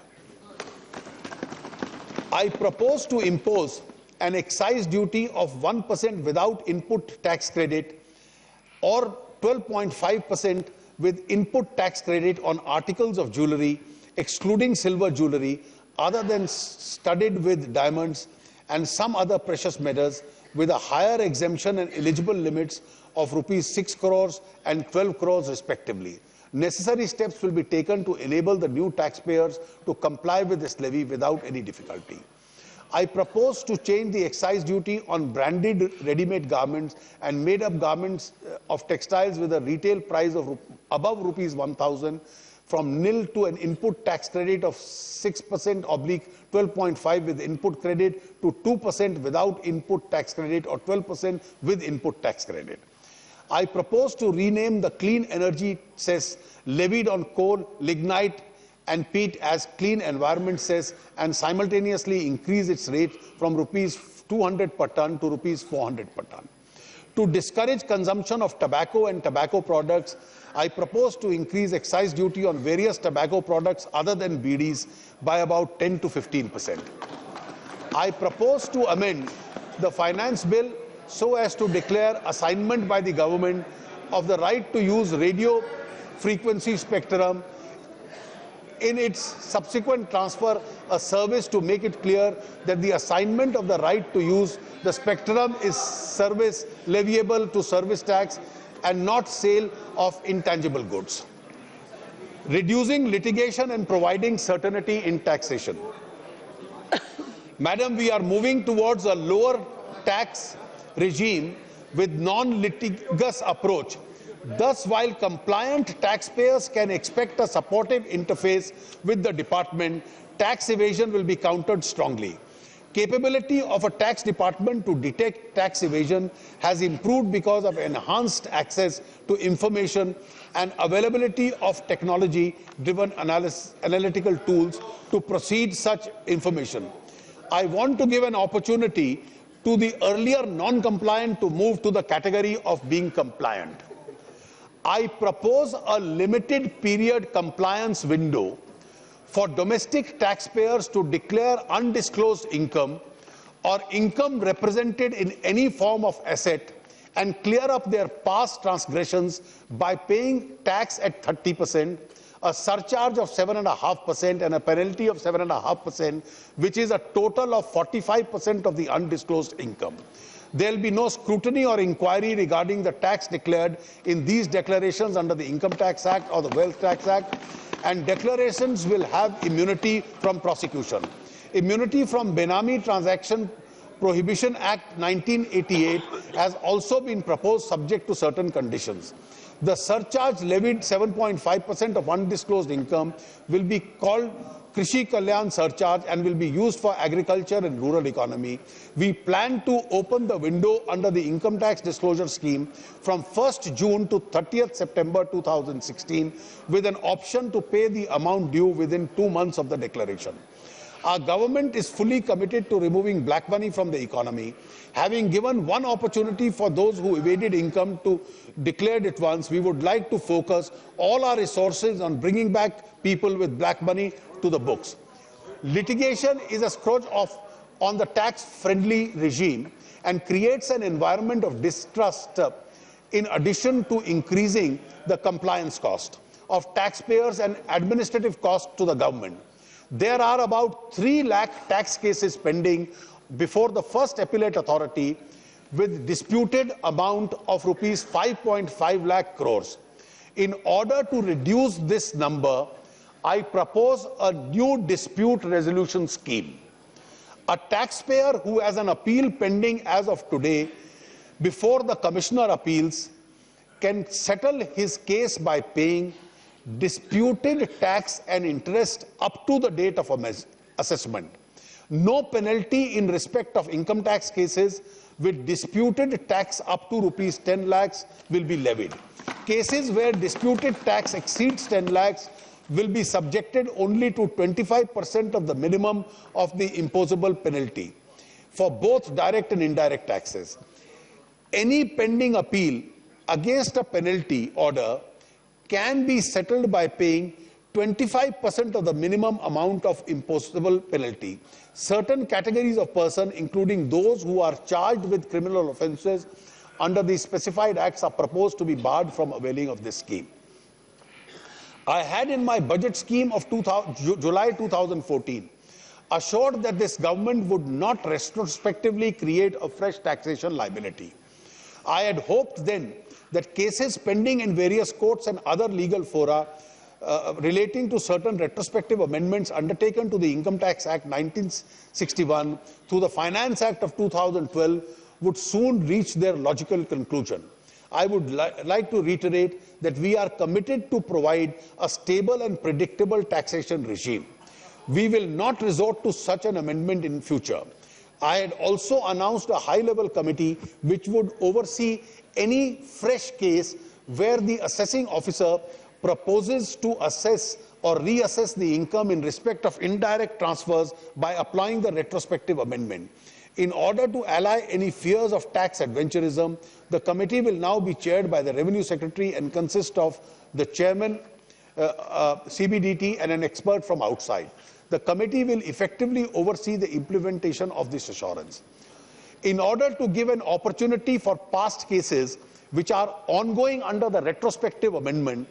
I propose to impose an excise duty of 1% without input tax credit or 12.5% with input tax credit on articles of jewellery, excluding silver jewellery, other than studded with diamonds and some other precious metals, with a higher exemption and eligible limits of rupees 6 crores and 12 crores respectively. Necessary steps will be taken to enable the new taxpayers to comply with this levy without any difficulty. I propose to change the excise duty on branded ready-made garments and made-up garments of textiles with a retail price of above rupees 1,000 from nil to an input tax credit of 6% oblique 12.5 with input credit to 2% without input tax credit or 12% with input tax credit. I propose to rename the clean energy cess levied on coal, lignite and peat as clean environment cess and simultaneously increase its rate from rupees 200 per ton to rupees 400 per ton. To discourage consumption of tobacco and tobacco products, I propose to increase excise duty on various tobacco products other than BDs by about 10 to 15%. I propose to amend the finance bill so as to declare assignment by the government of the right to use radio frequency spectrum in its subsequent transfer a service to make it clear that the assignment of the right to use the spectrum is service leviable to service tax and not sale of intangible goods. Reducing litigation and providing certainty in taxation. Madam, we are moving towards a lower tax regime with non-litigious approach. Thus, while compliant taxpayers can expect a supportive interface with the department, tax evasion will be countered strongly. Capability of a tax department to detect tax evasion has improved because of enhanced access to information and availability of technology-driven analytical tools to proceed such information. I want to give an opportunity to the earlier non-compliant to move to the category of being compliant. I propose a limited period compliance window for domestic taxpayers to declare undisclosed income or income represented in any form of asset and clear up their past transgressions by paying tax at 30%, a surcharge of 7.5% and a penalty of 7.5%, which is a total of 45% of the undisclosed income. There will be no scrutiny or inquiry regarding the tax declared in these declarations under the Income Tax Act or the Wealth Tax Act, and declarations will have immunity from prosecution. Immunity from Benami Transaction Prohibition Act 1988 has also been proposed subject to certain conditions. The surcharge levied 7.5% of undisclosed income will be called Krishi Kalyan surcharge and will be used for agriculture and rural economy. We plan to open the window under the income tax disclosure scheme from 1st June to 30th September 2016 with an option to pay the amount due within 2 months of the declaration. Our government is fully committed to removing black money from the economy. Having given one opportunity for those who evaded income to declare it once, we would like to focus all our resources on bringing back people with black money to the books. Litigation is a scourge on the tax-friendly regime and creates an environment of distrust in addition to increasing the compliance cost of taxpayers and administrative costs to the government. There are about 3 lakh tax cases pending before the first appellate authority with disputed amount of rupees 5.5 lakh crores. In order to reduce this number, I propose a new dispute resolution scheme. A taxpayer who has an appeal pending as of today before the Commissioner Appeals can settle his case by paying disputed tax and interest up to the date of assessment. No penalty in respect of income tax cases with disputed tax up to rupees 10 lakhs will be levied. Cases where disputed tax exceeds 10 lakhs will be subjected only to 25% of the minimum of the imposable penalty for both direct and indirect taxes. Any pending appeal against a penalty order can be settled by paying 25% of the minimum amount of imposable penalty. Certain categories of persons, including those who are charged with criminal offences under the specified acts, are proposed to be barred from availing of this scheme. I had in my budget scheme of July 2014 assured that this government would not retrospectively create a fresh taxation liability. I had hoped then that cases pending in various courts and other legal fora relating to certain retrospective amendments undertaken to the Income Tax Act 1961 through the Finance Act of 2012 would soon reach their logical conclusion. I would like to reiterate that we are committed to provide a stable and predictable taxation regime. We will not resort to such an amendment in future. I had also announced a high-level committee which would oversee any fresh case where the assessing officer proposes to assess or reassess the income in respect of indirect transfers by applying the retrospective amendment. In order to allay any fears of tax adventurism, the committee will now be chaired by the Revenue Secretary and consist of the Chairman, CBDT, and an expert from outside. The committee will effectively oversee the implementation of this assurance. In order to give an opportunity for past cases which are ongoing under the retrospective amendment,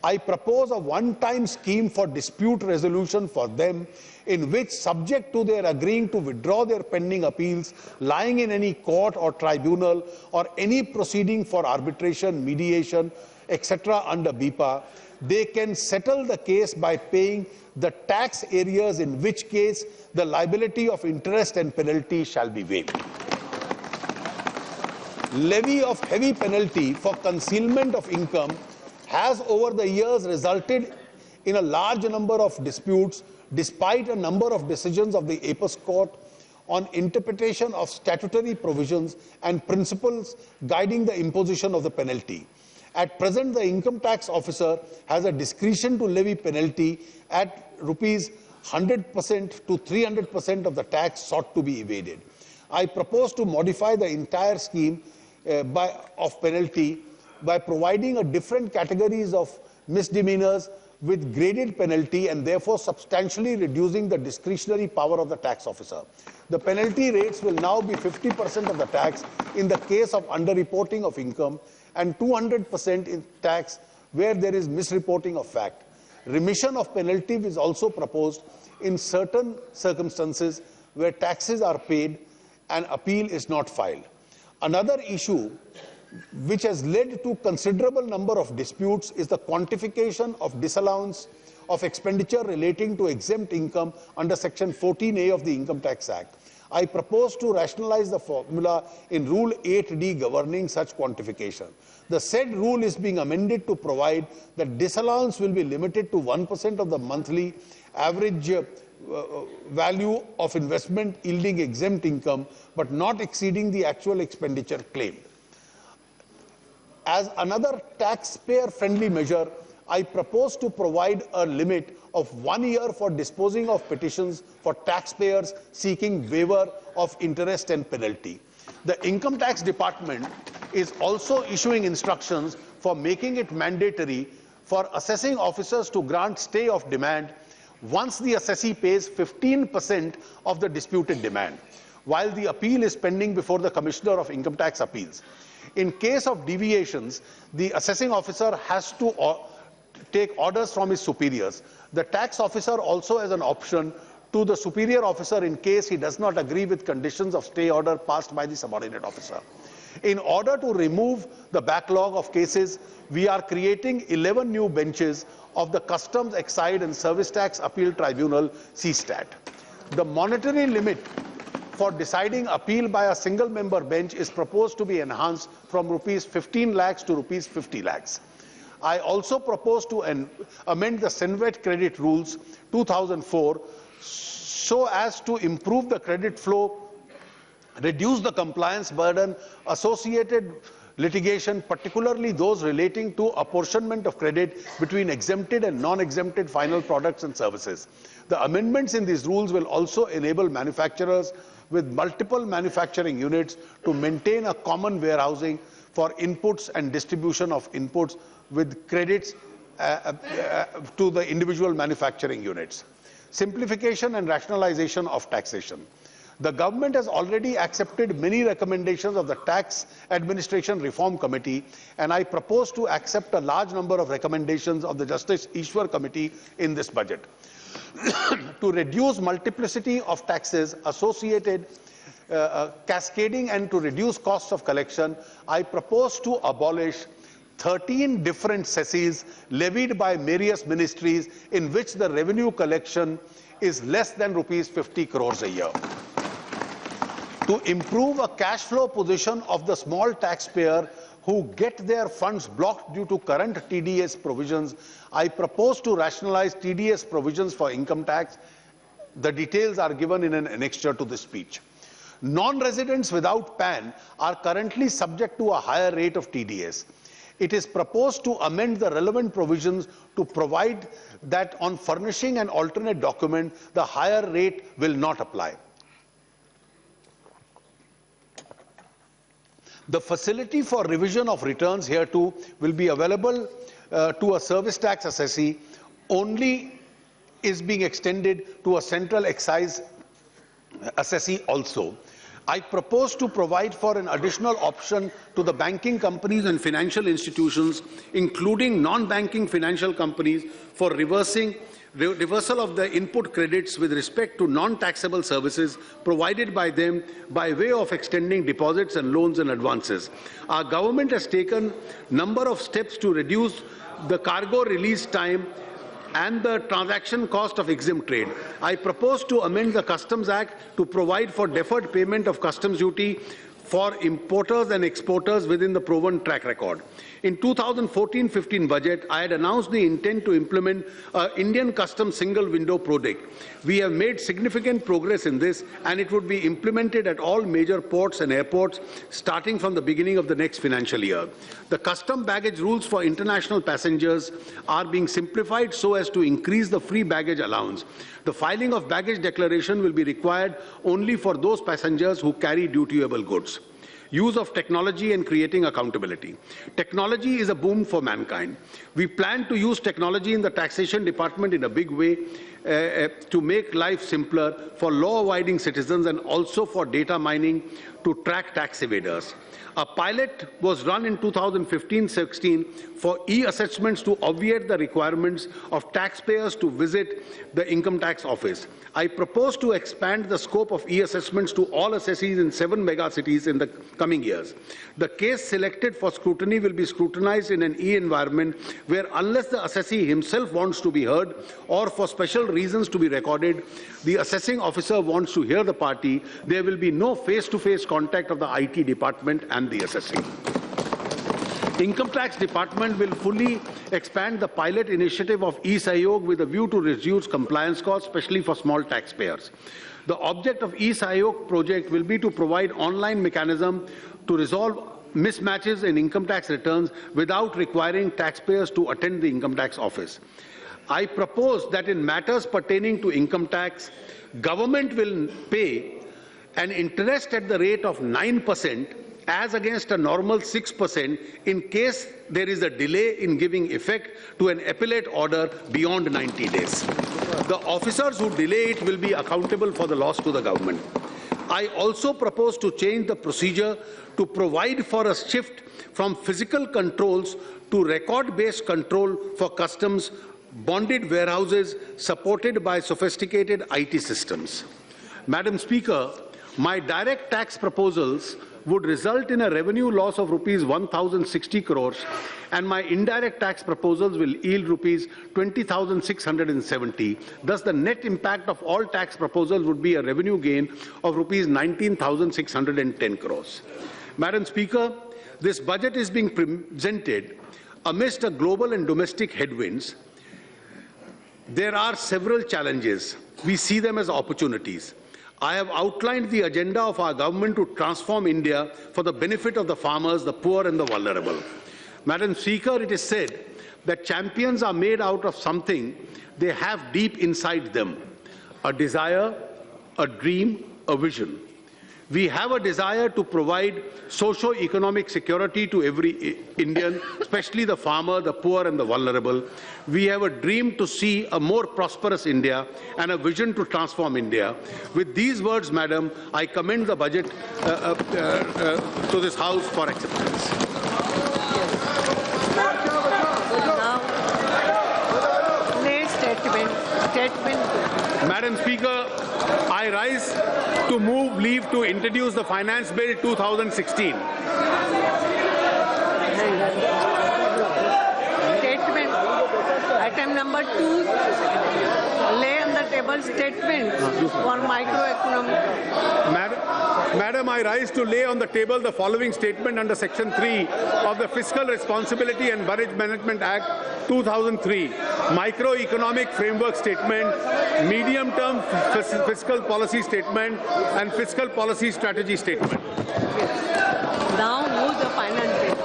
I propose a one-time scheme for dispute resolution for them, in which, subject to their agreeing to withdraw their pending appeals lying in any court or tribunal or any proceeding for arbitration, mediation, etc. under BIPA, they can settle the case by paying the tax areas in which case the liability of interest and penalty shall be waived. Levy of heavy penalty for concealment of income has over the years resulted in a large number of disputes, despite a number of decisions of the Apex Court on interpretation of statutory provisions and principles guiding the imposition of the penalty. At present, the income tax officer has a discretion to levy penalty at rupees 100% to 300% of the tax sought to be evaded. I propose to modify the entire scheme of penalty by providing a different categories of misdemeanors with graded penalty and therefore substantially reducing the discretionary power of the tax officer. The penalty rates will now be 50% of the tax in the case of underreporting of income and 200% in tax where there is misreporting of fact. Remission of penalty is also proposed in certain circumstances where taxes are paid and appeal is not filed. Another issue which has led to considerable number of disputes is the quantification of disallowance of expenditure relating to exempt income under Section 14A of the Income Tax Act. I propose to rationalize the formula in Rule 8D governing such quantification. The said rule is being amended to provide that disallowance will be limited to 1% of the monthly average value of investment yielding exempt income, but not exceeding the actual expenditure claimed. As another taxpayer-friendly measure, I propose to provide a limit of 1 year for disposing of petitions for taxpayers seeking waiver of interest and penalty. The Income Tax Department is also issuing instructions for making it mandatory for assessing officers to grant stay of demand once the assessee pays 15% of the disputed demand, while the appeal is pending before the Commissioner of Income Tax Appeals. In case of deviations, the assessing officer has to take orders from his superiors. The tax officer also has an option to the superior officer in case he does not agree with conditions of stay order passed by the subordinate officer. In order to remove the backlog of cases, we are creating 11 new benches of the Customs, Excise and Service Tax Appeal Tribunal, CSTAT. The monetary limit for deciding appeal by a single member bench is proposed to be enhanced from rupees 15 lakhs to rupees 50 lakhs. I also propose to amend the Senvet credit rules 2004 so as to improve the credit flow, reduce the compliance burden, associated litigation, particularly those relating to apportionment of credit between exempted and non-exempted final products and services. The amendments in these rules will also enable manufacturers with multiple manufacturing units to maintain a common warehousing for inputs and distribution of inputs with credits to the individual manufacturing units. Simplification and rationalization of taxation. The government has already accepted many recommendations of the Tax Administration Reform Committee, and I propose to accept a large number of recommendations of the Justice Ishwar Committee in this budget. To reduce multiplicity of taxes associated cascading and to reduce costs of collection, I propose to abolish 13 different cesses levied by various ministries in which the revenue collection is less than rupees 50 crores a year. To improve a cash flow position of the small taxpayer who get their funds blocked due to current TDS provisions, I propose to rationalize TDS provisions for income tax. The details are given in an annexure to this speech. Non-residents without PAN are currently subject to a higher rate of TDS. It is proposed to amend the relevant provisions to provide that on furnishing an alternate document, the higher rate will not apply. The facility for revision of returns hereto will be available to a service tax assessee only is being extended to a central excise assessee also. I propose to provide for an additional option to the banking companies and financial institutions, including non-banking financial companies, for reversal of the input credits with respect to non-taxable services provided by them by way of extending deposits and loans and advances. Our government has taken a number of steps to reduce the cargo release time and the transaction cost of exempt trade. I propose to amend the Customs Act to provide for deferred payment of customs duty for importers and exporters within the proven track record. In 2014-15 budget, I had announced the intent to implement Indian Customs Single Window Project. We have made significant progress in this, and it would be implemented at all major ports and airports starting from the beginning of the next financial year. The custom baggage rules for international passengers are being simplified so as to increase the free baggage allowance. The filing of baggage declaration will be required only for those passengers who carry dutiable goods. Use of technology and creating accountability. Technology is a boon for mankind. We plan to use technology in the taxation department in a big way to make life simpler for law-abiding citizens and also for data mining to track tax evaders. A pilot was run in 2015-16 for e-assessments to obviate the requirements of taxpayers to visit the income tax office. I propose to expand the scope of e-assessments to all assessees in 7 megacities in the coming years. The case selected for scrutiny will be scrutinized in an e-environment where, unless the assessee himself wants to be heard or for special reasons to be recorded, the assessing officer wants to hear the party, there will be no face-to-face contact of the IT department and the assessee. Income Tax Department will fully expand the pilot initiative of e-Sahyog with a view to reduce compliance costs, especially for small taxpayers. The object of e-Sahyog project will be to provide online mechanism to resolve mismatches in income tax returns without requiring taxpayers to attend the income tax office. I propose that in matters pertaining to income tax, government will pay an interest at the rate of 9% as against a normal 6% in case there is a delay in giving effect to an appellate order beyond 90 days. The officers who delay it will be accountable for the loss to the government. I also propose to change the procedure to provide for a shift from physical controls to record-based control for customs bonded warehouses supported by sophisticated IT systems. Madam Speaker, my direct tax proposals would result in a revenue loss of rupees 1,060 crores, and my indirect tax proposals will yield rupees 20,670. Thus, the net impact of all tax proposals would be a revenue gain of rupees 19,610 crores. Madam Speaker, this budget is being presented amidst a global and domestic headwinds. There are several challenges. We see them as opportunities. I have outlined the agenda of our government to transform India for the benefit of the farmers, the poor and the vulnerable. Madam Speaker, it is said that champions are made out of something they have deep inside them: a desire, a dream, a vision. We have a desire to provide socio-economic security to every Indian, especially the farmer, the poor and the vulnerable. We have a dream to see a more prosperous India and a vision to transform India. With these words, Madam, I commend the budget to this House for acceptance. Madam Speaker, I rise to move leave to introduce the Finance Bill 2016. Statement. Item number 2. Lay on the table statement for microeconomic. Madam, I rise to lay on the table the following statement under Section 3 of the Fiscal Responsibility and Budget Management Act 2003, Microeconomic Framework Statement, Medium-Term Fiscal Policy Statement, and Fiscal Policy Strategy Statement. Now move the finance bill.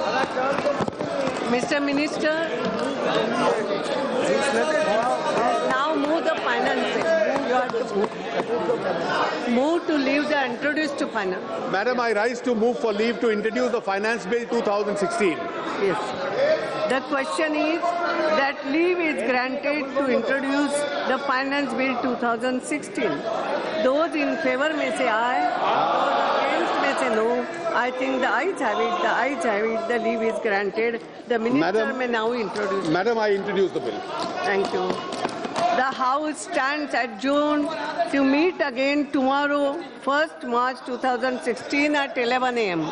Mr. Minister, now move the finance bill. Move to leave the introduced to finance. Madam, I rise to move for leave to introduce the Finance Bill 2016. Yes. The question is that leave is granted to introduce the Finance Bill 2016. Those in favor may say aye, those against may say no. I think the ayes have it, the ayes have it, the leave is granted. The Minister may now introduce. Madam, I introduce the bill. Thank you. The House stands adjourned to meet again tomorrow, 1st March 2016 at 11 a.m.